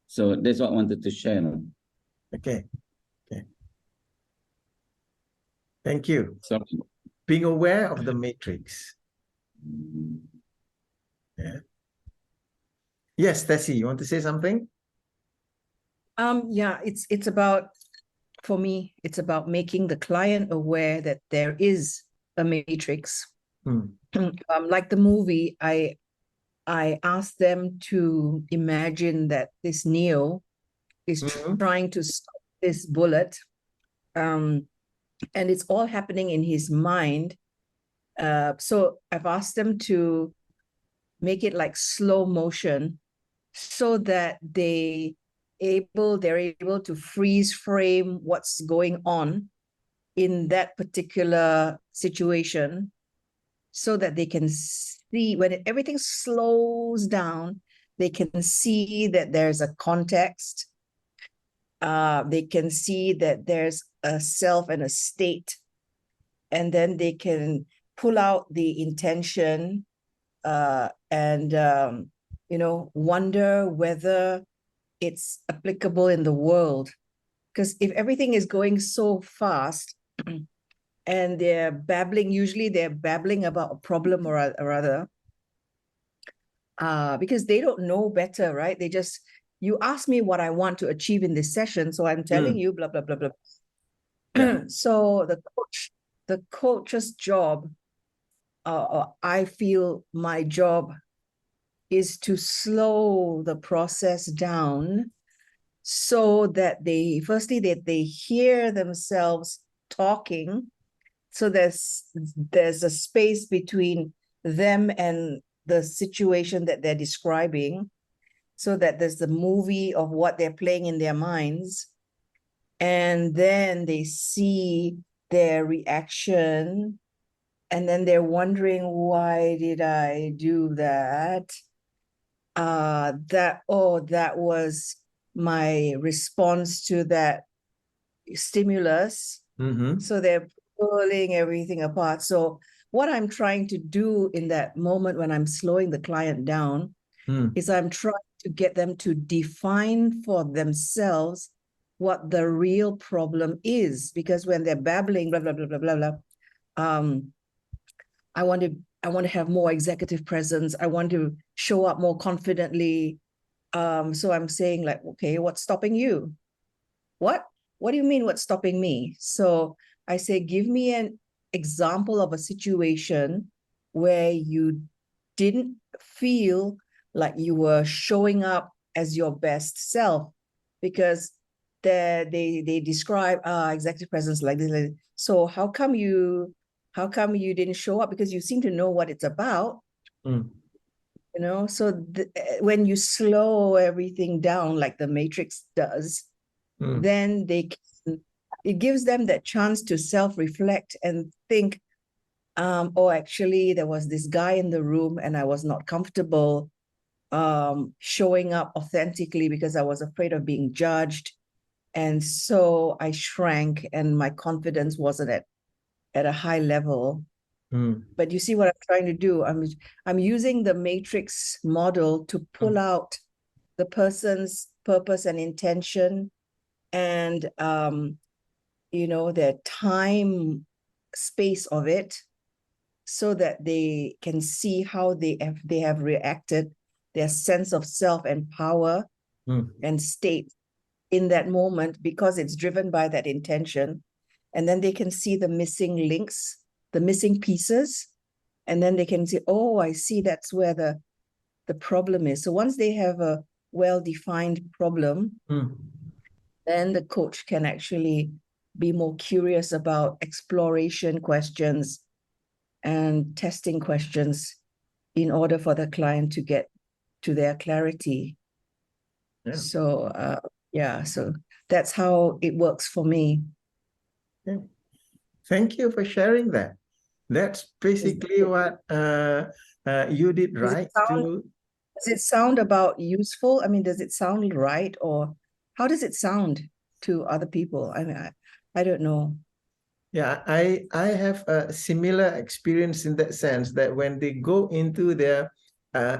S4: So that's what I wanted to share.
S1: Okay. Thank you.
S4: Sorry.
S1: Being aware of the matrix. Yeah. Yes, Tessie, you want to say something?
S2: Yeah, it's about, for me, it's about making the client aware that there is a matrix. Like the movie, I asked them to imagine that this Neo is trying to stop this bullet, and it's all happening in his mind. So I've asked them to make it like slow motion, so that they're able to freeze frame what's going on in that particular situation, so that they can see when everything slows down, they can see that there's a context. They can see that there's a self and a state, and then they can pull out the intention and wonder whether it's applicable in the world. Because if everything is going so fast and usually they're babbling about a problem or other, because they don't know better, right? They just you asked me what I want to achieve in this session, so I'm telling you blah, blah, blah, blah.
S1: Yeah.
S2: So the coach's job, I feel my job is to slow the process down so that firstly, that they hear themselves talking. So there's a space between them and the situation that they're describing, so that there's the movie of what they're playing in their minds. And then they see their reaction, and then they're wondering, why did I do that? That was my response to that stimulus. So they're pulling everything apart. So what I'm trying to do in that moment when I'm slowing the client down is I'm trying to get them to define for themselves what the real problem is. Because when they're babbling, blah, blah, blah, blah, blah, blah, I want to have more executive presence. I want to show up more confidently. So I'm saying, like, okay, what's stopping you? What do you mean, what's stopping me? So I say, give me an example of a situation where you didn't feel like you were showing up as your best self, because they describe executive presence like this. So how come you didn't show up? Because you seem to know what it's about. You know, so when you slow everything down like the Matrix does, then it gives them that chance to self-reflect and think, oh, actually, there was this guy in the room and I was not comfortable showing up authentically because I was afraid of being judged. And so I shrank and my confidence wasn't at a high level. But you see what I'm trying to do? I'm using the Matrix model to pull out the person's purpose and intention, and their time space of it, so that they can see how they have reacted, their sense of self and power and state in that moment, because it's driven by that intention. And then they can see the missing links, the missing pieces, and then they can say, oh, I see, that's where the problem is. So once they have a well-defined problem, then the coach can actually be more curious about exploration questions and testing questions in order for the client to get to their clarity. So so that's how it works for me.
S1: Thank you for sharing that. That's basically what you did right.
S2: Does it sound about useful? I mean, does it sound right, or how does it sound to other people? I mean, I don't know.
S1: Yeah, I have a similar experience in that sense, that when they go into their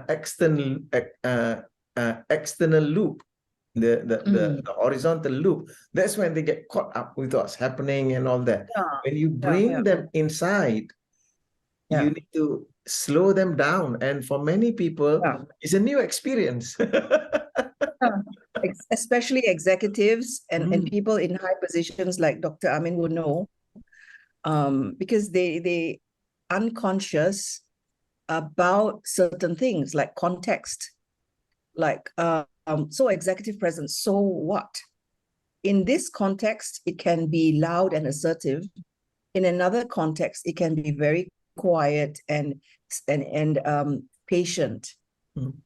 S1: external loop, the horizontal loop, that's when they get caught up with what's happening and all that. When you bring them inside, you need to slow them down. And for many people, it's a new experience.
S2: Especially executives and people in high positions like Dr. Amin would know, because they unconscious about certain things like context, like so executive presence, so what? In this context, it can be loud and assertive. In another context, it can be very quiet and patient.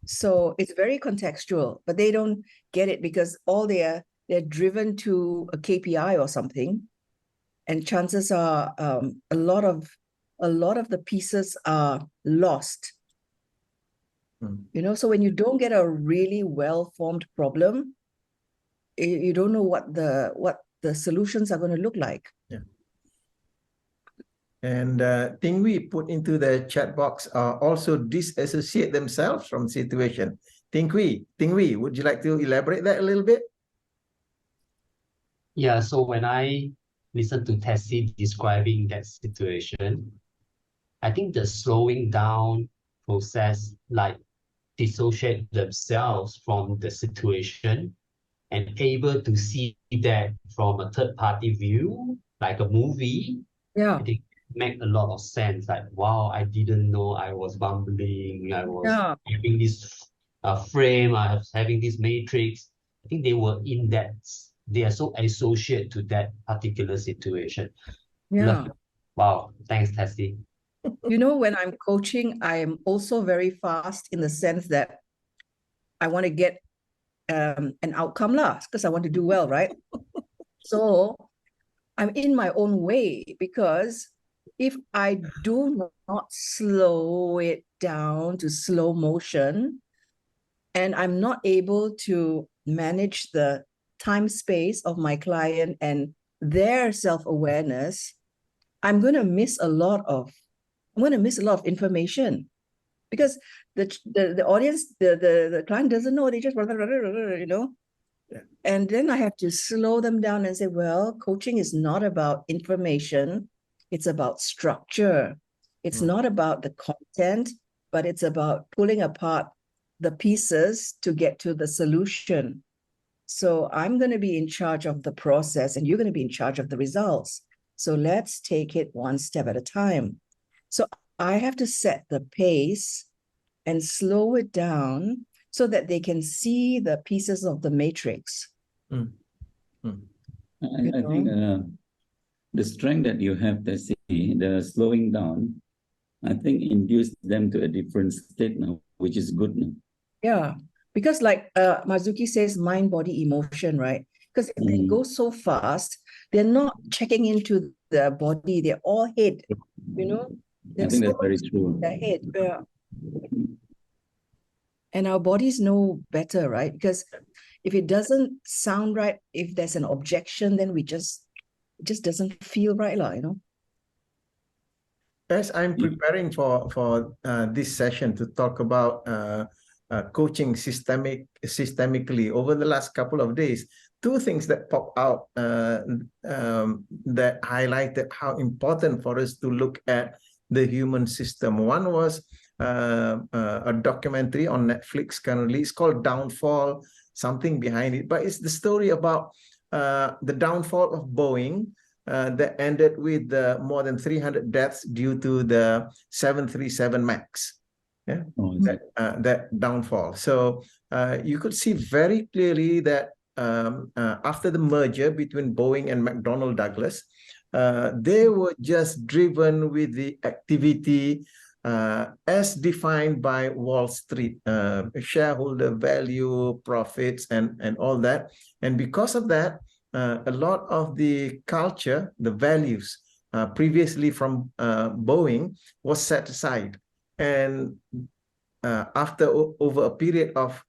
S2: So it's very contextual, but they don't get it because they're driven to a KPI or something, and chances are a lot of the pieces are lost. So when you don't get a really well-formed problem, you don't know what the solutions are going to look like.
S1: And Tİ put into the chat box, also disassociate themselves from situation. Tİ, would you like to elaborate that a little bit?
S5: Yeah, so when I listen to Tessie describing that situation, I think the slowing down process, like dissociate themselves from the situation and able to see that from a third-party view, like a movie,
S2: Yeah.
S5: I think make a lot of sense. Like, wow, I didn't know I was bumbling. I was
S2: Yeah.
S5: having this frame. I was having this matrix. I think they were in that. They are so associated to that particular situation.
S2: Yeah.
S5: Love it. Wow. Thanks, Tessie.
S2: You know, when I'm coaching, I'm also very fast in the sense that I want to get an outcome last because I want to do well, right? So I'm in my own way because if I do not slow it down to slow motion and I'm not able to manage the time space of my client and their self-awareness, I'm going to miss a lot of information because the audience, the client doesn't know, they just, you know.
S1: Yeah.
S2: And then I have to slow them down and say, well, coaching is not about information. It's about structure. It's not about the content, but it's about pulling apart the pieces to get to the solution. So I'm going to be in charge of the process and you're going to be in charge of the results. So let's take it one step at a time. So I have to set the pace and slow it down so that they can see the pieces of the matrix.
S4: I think the strength that you have, Tessie, the slowing down, I think induced them to a different state now, which is good now.
S2: Yeah, because like Mazuki says, mind, body, emotion, right? Because if they go so fast, they're not checking into the body, they're all head, you know?
S4: I think that's very true.
S2: Their head, yeah. And our bodies know better, right? Because if it doesn't sound right, if there's an objection, then it just doesn't feel right, you know?
S1: As I'm preparing for this session to talk about coaching systemically over the last couple of days, two things that pop out that highlighted how important for us to look at the human system. One was a documentary on Netflix currently. It's called Downfall, something behind it, but it's the story about the downfall of Boeing that ended with more than 300 deaths due to the 737 MAX. Yeah, that downfall. So you could see very clearly that after the merger between Boeing and McDonnell Douglas, they were just driven with the activity as defined by Wall Street, shareholder value, profits, and all that. And because of that, a lot of the culture, the values previously from Boeing was set aside. And after over a period of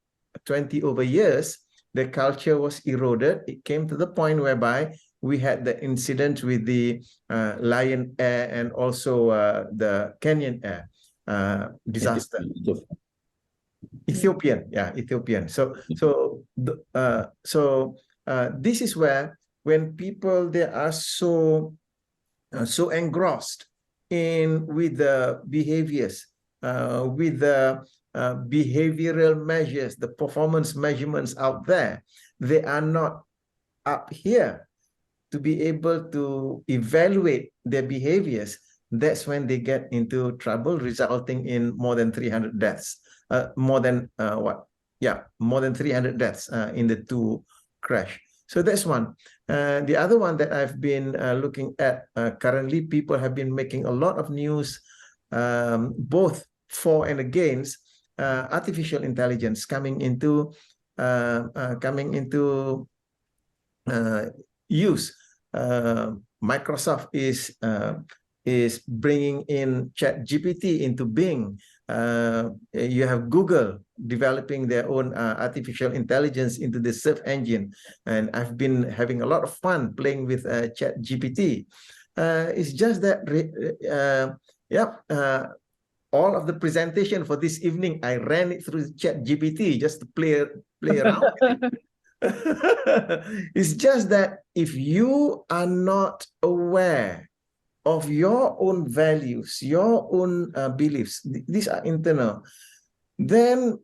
S1: 20 over years, the culture was eroded. It came to the point whereby we had the incident with the Lion Air and also the Kenyan Air disaster. Ethiopian. So this is where when people they are so engrossed in with the behaviors, with the behavioral measures, the performance measurements out there, they are not up here to be able to evaluate their behaviors. That's when they get into trouble, resulting in more than 300 deaths. More than 300 deaths in the two crash. So that's one. The other one that I've been looking at currently, people have been making a lot of news, both for and against artificial intelligence coming into use. Microsoft is bringing in ChatGPT into Bing. You have Google developing their own artificial intelligence into the search engine, and I've been having a lot of fun playing with ChatGPT. It's just that all of the presentation for this evening, I ran it through ChatGPT just to play around with it. It's just that if you are not aware of your own values, your own beliefs, these are internal. Then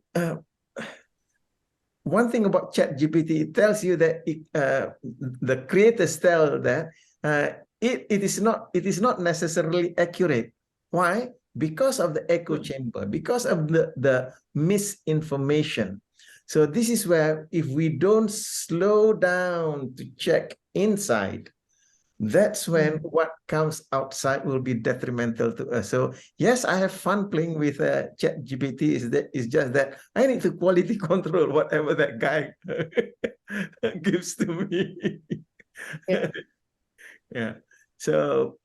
S1: one thing about ChatGPT, it tells you that the creators tell that it is not necessarily accurate. Why? Because of the echo chamber, because of the misinformation. So this is where if we don't slow down to check inside, that's when what comes outside will be detrimental to us. So yes, I have fun playing with ChatGPT. Is just that I need to quality control whatever that guy gives to me. Yeah. So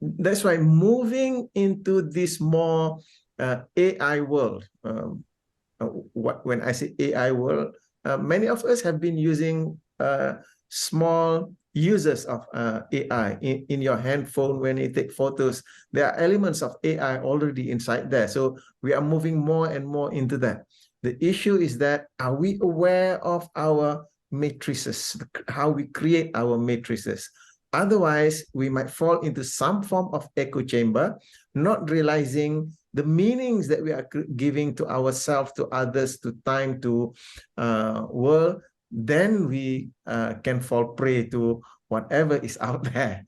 S1: that's why moving into this more AI world. When I say AI world, many of us have been using small users of AI in your handphone. When you take photos, there are elements of AI already inside there. So we are moving more and more into that. The issue is that, are we aware of our matrices, how we create our matrices? Otherwise, we might fall into some form of echo chamber, not realizing the meanings that we are giving to ourselves, to others, to time, to world. Then we can fall prey to whatever is out there.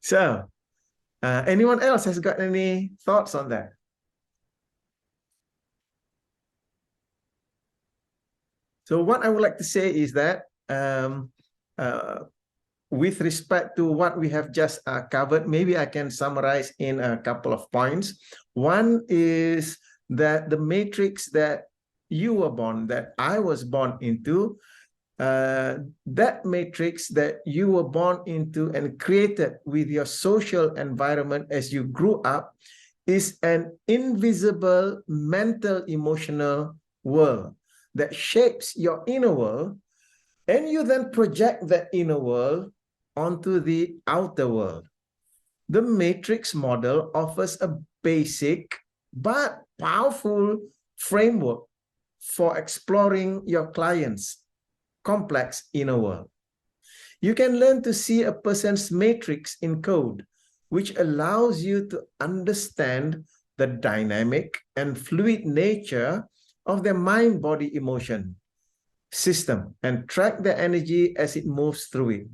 S1: So, anyone else has got any thoughts on that? So what I would like to say is that with respect to what we have just covered, maybe I can summarize in a couple of points. One is that the matrix that you were born, that I was born into, that matrix that you were born into and created with your social environment as you grew up is an invisible mental emotional world that shapes your inner world, and you then project that inner world onto the outer world. The matrix model offers a basic but powerful framework for exploring your client's complex inner world. You can learn to see a person's matrix in code, which allows you to understand the dynamic and fluid nature of their mind, body, emotion system and track their energy as it moves through it.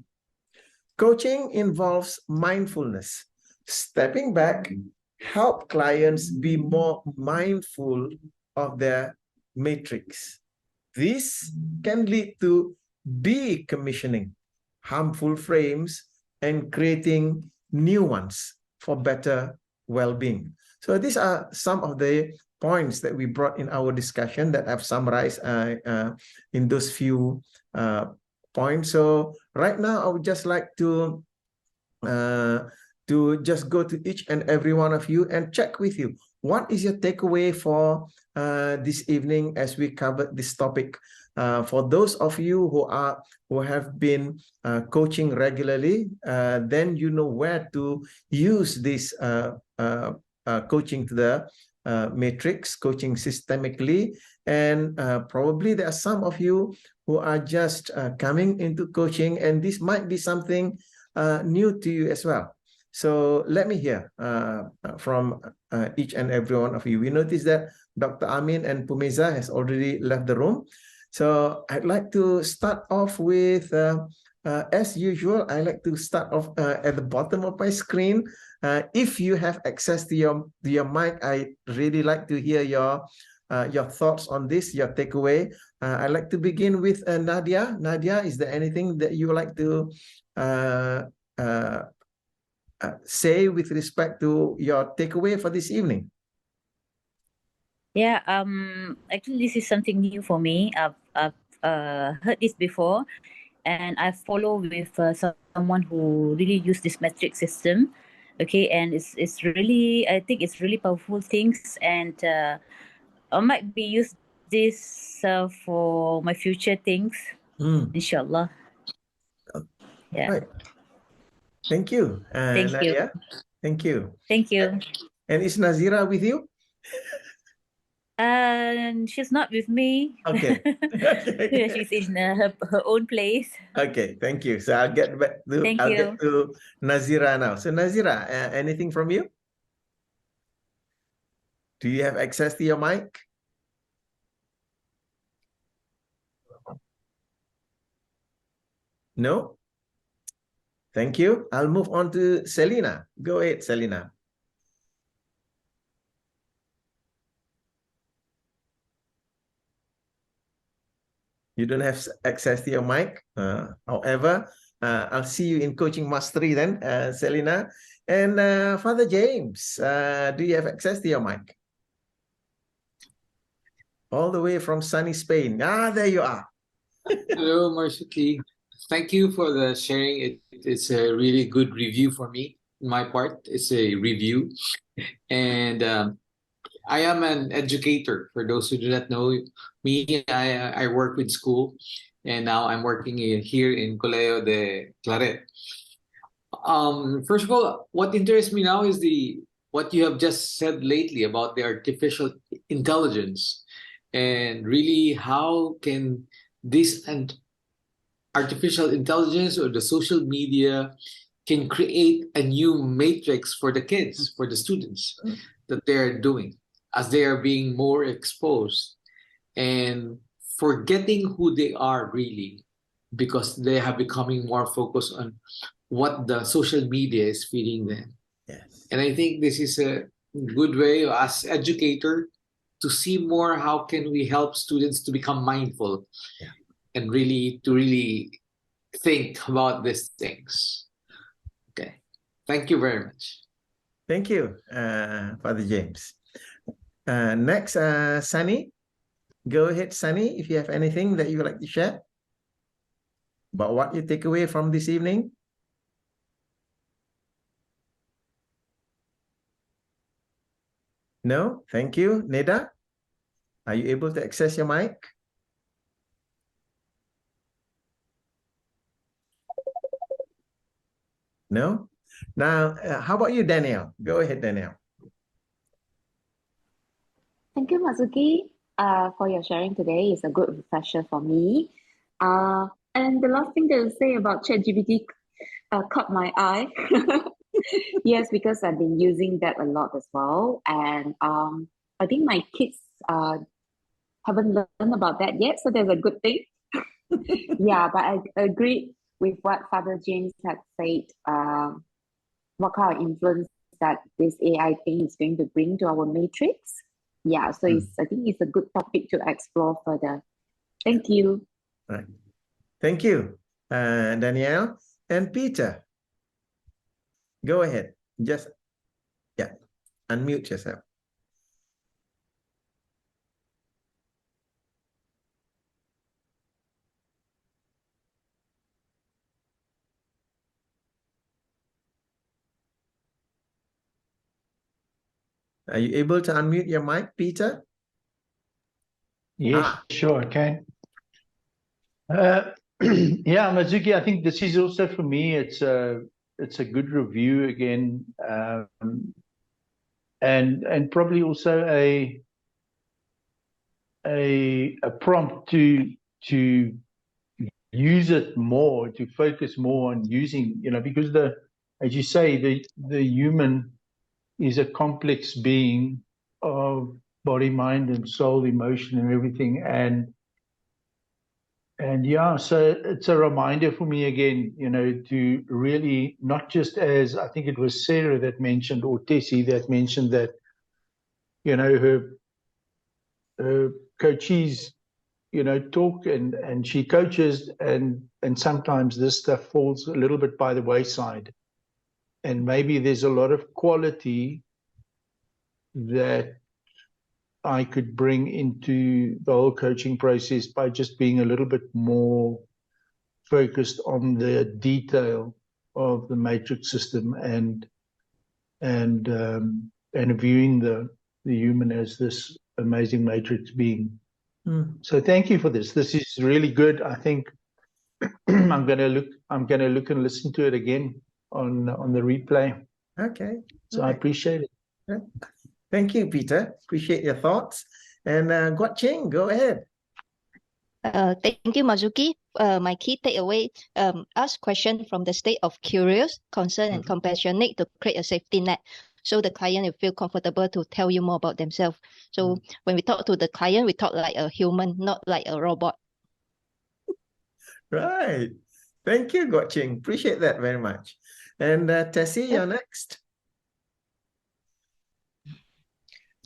S1: Coaching involves mindfulness. Stepping back, help clients be more mindful of their matrix. This can lead to decommissioning harmful frames and creating new ones for better well-being. So these are some of the points that we brought in our discussion that I've summarized in those few points. So right now, I would just like to just go to each and every one of you and check with you. What is your takeaway for this evening as we covered this topic? For those of you who have been coaching regularly, then you know where to use this coaching to the matrix, coaching systemically, and probably there are some of you who are just coming into coaching, and this might be something new to you as well. So let me hear from each and every one of you. We noticed that Dr. Amin and Pumeza has already left the room. So I'd like to start off with, as usual, I like to start off at the bottom of my screen. If you have access to your mic, I really like to hear your thoughts on this, your takeaway. I'd like to begin with Nadia. Nadia, is there anything that you would like to say with respect to your takeaway for this evening?
S6: Yeah, actually this is something new for me. I've heard this before, and I follow with someone who really used this metric system. Okay, and it's really, I think it's really powerful things, and I might be use this for my future things, inshallah. Yeah.
S1: Right. Thank you,
S6: Thank
S1: Nadia.
S6: you.
S1: Thank you.
S6: Thank you.
S1: And is Nazira with you?
S6: She's not with me.
S1: Okay.
S6: Yeah, she's in her own place.
S1: Okay, thank you. So I'll get back to
S6: Thank you.
S1: get to Nazira now. So Nazira, anything from you? Do you have access to your mic? No? Thank you. I'll move on to Selina. Go ahead, Selina. You don't have access to your mic. However, I'll see you in Coaching Mastery then, Selina. And Father James, do you have access to your mic? All the way from sunny Spain. There you are.
S7: Hello, Marsuki. Thank you for the sharing. It's a really good review for me. My part, it's a review. And I am an educator. For those who do not know me, I work with school. And now I'm working here in Colegio de Claret. First of all, what interests me now is what you have just said lately about the artificial intelligence. And really, how can this and artificial intelligence or the social media can create a new matrix for the kids, for the students that they're doing as they are being more exposed and forgetting who they are really, because they have becoming more focused on what the social media is feeding them.
S1: Yes.
S7: And I think this is a good way as educator to see more how can we help students to become mindful and really think about these things. Okay. Thank you very much.
S1: Thank you, Father James. Next, Sunny. Go ahead, Sunny, if you have anything that you would like to share about what you take away from this evening. No? Thank you. Neda, are you able to access your mic? No? Now, how about you, Danielle? Go ahead, Danielle.
S8: Thank you, Marzuki, for your sharing today. It's a good refresher for me. And the last thing to say about ChatGPT caught my eye. Yes, because I've been using that a lot as well. And I think my kids haven't learned about that yet, so there's a good thing. Yeah, but I agree with what Father James had said, what kind of influence that this AI thing is going to bring to our matrix. Yeah, so I think it's a good topic to explore further. Thank you.
S1: Right. Thank you, Danielle. And Peter, go ahead. Just, unmute yourself. Are you able to unmute your mic, Peter?
S9: Yes, sure, I can. Yeah, Marzuki, I think this is also for me, it's a good review again, and probably also a prompt to use it more, to focus more on using, because as you say, the human is a complex being of body, mind, and soul, emotion, and everything. And yeah, so it's a reminder for me again, to really not just, as I think it was Sarah that mentioned, or Tessie that mentioned that, her coachees, talk and she coaches, and sometimes this stuff falls a little bit by the wayside. And maybe there's a lot of quality that I could bring into the whole coaching process by just being a little bit more focused on the detail of the matrix system and viewing the human as this amazing matrix being. So thank you for this. This is really good. I think I'm gonna look and listen to it again on the replay.
S1: Okay.
S9: So I appreciate it.
S1: Yeah. Thank you, Peter. Appreciate your thoughts. And Guat Ching, go ahead.
S10: Thank you, Marzuki. My key takeaway, ask question from the state of curious, concern, and compassionate to create a safety net. so the client will feel comfortable to tell you more about themselves. So when we talk to the client, we talk like a human, not like a robot.
S1: Right. Thank you, Goching. Appreciate that very much. And Tessie, you're next.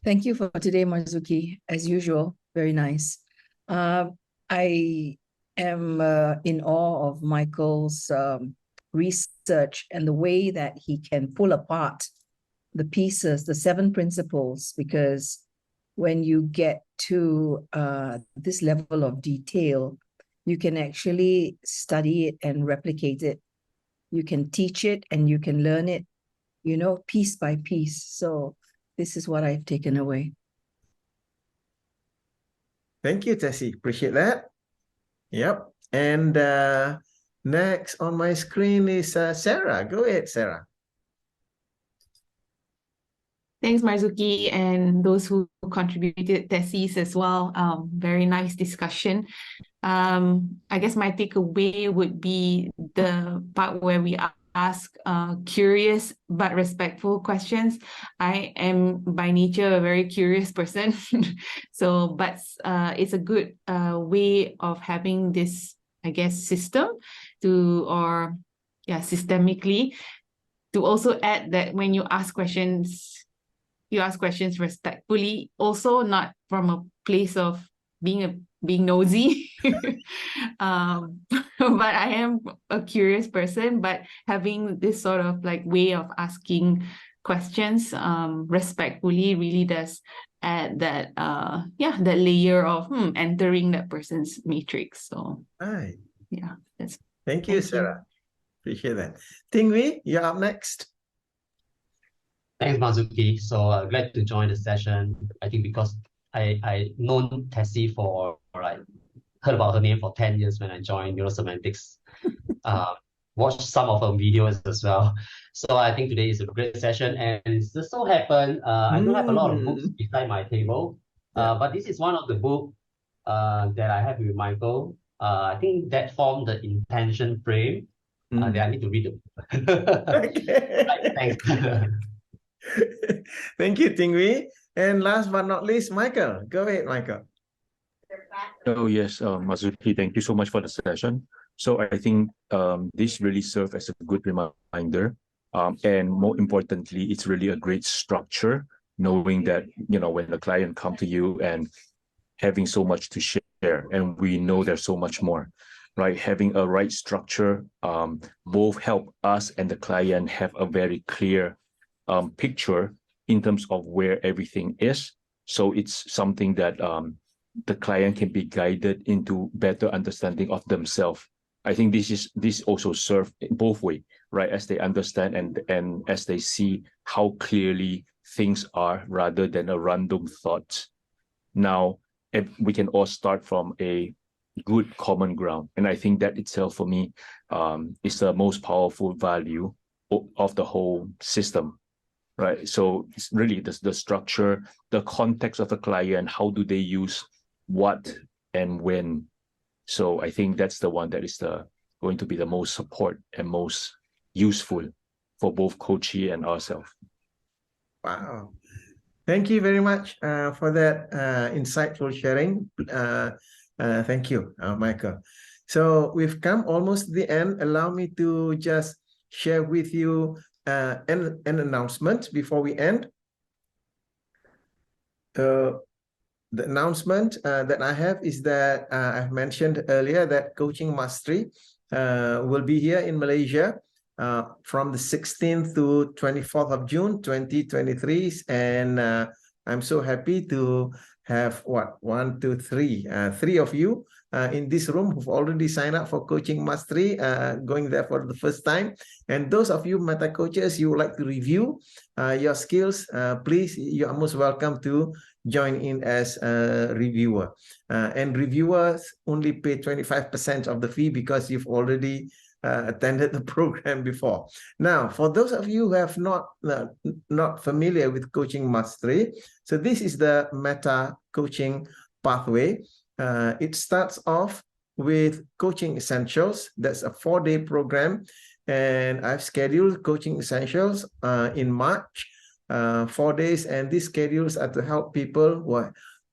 S2: Thank you for today, Marzuki. As usual, very nice. I am in awe of Michael's research and the way that he can pull apart the pieces, the 7 principles, because when you get to this level of detail, you can actually study it and replicate it. You can teach it and you can learn it, you know, piece by piece. So this is what I've taken away.
S1: Thank you, Tessie. Appreciate that. Yep. And next on my screen is Sarah. Go ahead, Sarah.
S3: Thanks, Marzuki, and those who contributed, theses as well. Very nice discussion. I guess my takeaway would be the part where we ask curious but respectful questions. I am by nature a very curious person. But it's a good way of having this, I guess, system systemically, to also add that when you ask questions respectfully, also not from a place of being nosy. But I am a curious person, but having this sort of like way of asking questions respectfully really does add that that layer of entering that person's matrix. So
S1: right.
S3: Yeah, that's
S1: thank you, Sarah. Appreciate that. Tİ-Nguyen, you're up next.
S5: Thanks, Marzuki. So glad to join the session. I think because I known Tessie for heard about her name for 10 years when I joined Neuro-Semantics. Watched some of her videos as well. So I think today is a great session. And it just so happened, I don't have a lot of books beside my table, but this is one of the books that I have with Michael. I think that formed the intention frame that I need to read the book.
S1: Okay.
S5: Right, thanks.
S1: Thank you, Tİ-Nguyen. And last but not least, Michael. Go ahead, Michael.
S11: Oh, yes, Marzuki, thank you so much for the session. So I think this really served as a good reminder. And more importantly, it's really a great structure, knowing that, you know, when the client come to you and having so much to share, and we know there's so much more, right? Having a right structure both help us and the client have a very clear picture in terms of where everything is. So it's something that the client can be guided into better understanding of themselves. I think this also serves both ways, right? As they understand and as they see how clearly things are rather than a random thought. Now, we can all start from a good common ground. And I think that itself for me is the most powerful value of the whole system. Right. So it's really the structure, the context of the client, how do they use what and when. So I think that's the one that is going to be the most support and most useful for both coachee and ourselves.
S1: Wow. Thank you very much for that insightful sharing. Thank you, Michael. So we've come almost to the end. Allow me to just share with you an announcement before we end. The announcement that I have is that I've mentioned earlier that Coaching Mastery will be here in Malaysia from the 16th to 24th of June 2023. And I'm so happy to have three of you in this room who've already signed up for Coaching Mastery, going there for the first time. And those of you meta coaches, you would like to review your skills, please, you are most welcome to join in as a reviewer. And reviewers only pay 25% of the fee because you've already attended the program before. Now, for those of you who have not familiar with Coaching Mastery, so this is the meta coaching pathway. It starts off with Coaching Essentials. That's a 4-day program, and I've scheduled Coaching Essentials in March 4 days, and these schedules are to help people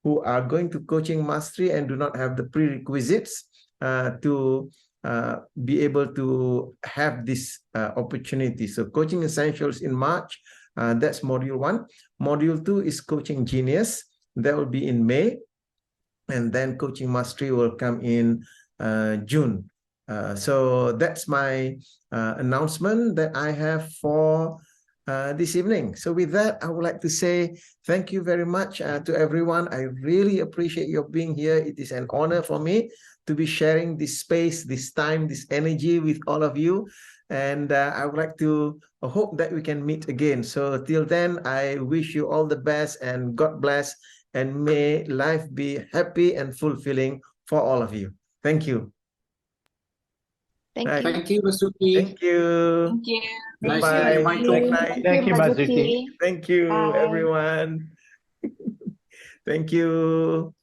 S1: who are going to coaching mastery and do not have the prerequisites to be able to have this opportunity. So coaching essentials in March, that's module 1. Module 2 is coaching genius. That will be in May, and then coaching mastery will come in June. So that's my announcement that I have for this evening. So with that, I would like to say thank you very much to everyone. I really appreciate your being here. It is an honor for me to be sharing this space, this time, this energy with all of you. And I would like to hope that we can meet again. So till then, I wish you all the best, and God bless, and may life be happy and fulfilling for all of you. Thank you.
S10: Thank you.
S7: Thank you, Masuki.
S1: Thank you.
S3: Thank you.
S7: Nice
S1: Bye.
S7: to meet you, Michael.
S9: Thank you, Mazuki.
S1: Thank you,
S8: Bye.
S1: everyone. Thank you.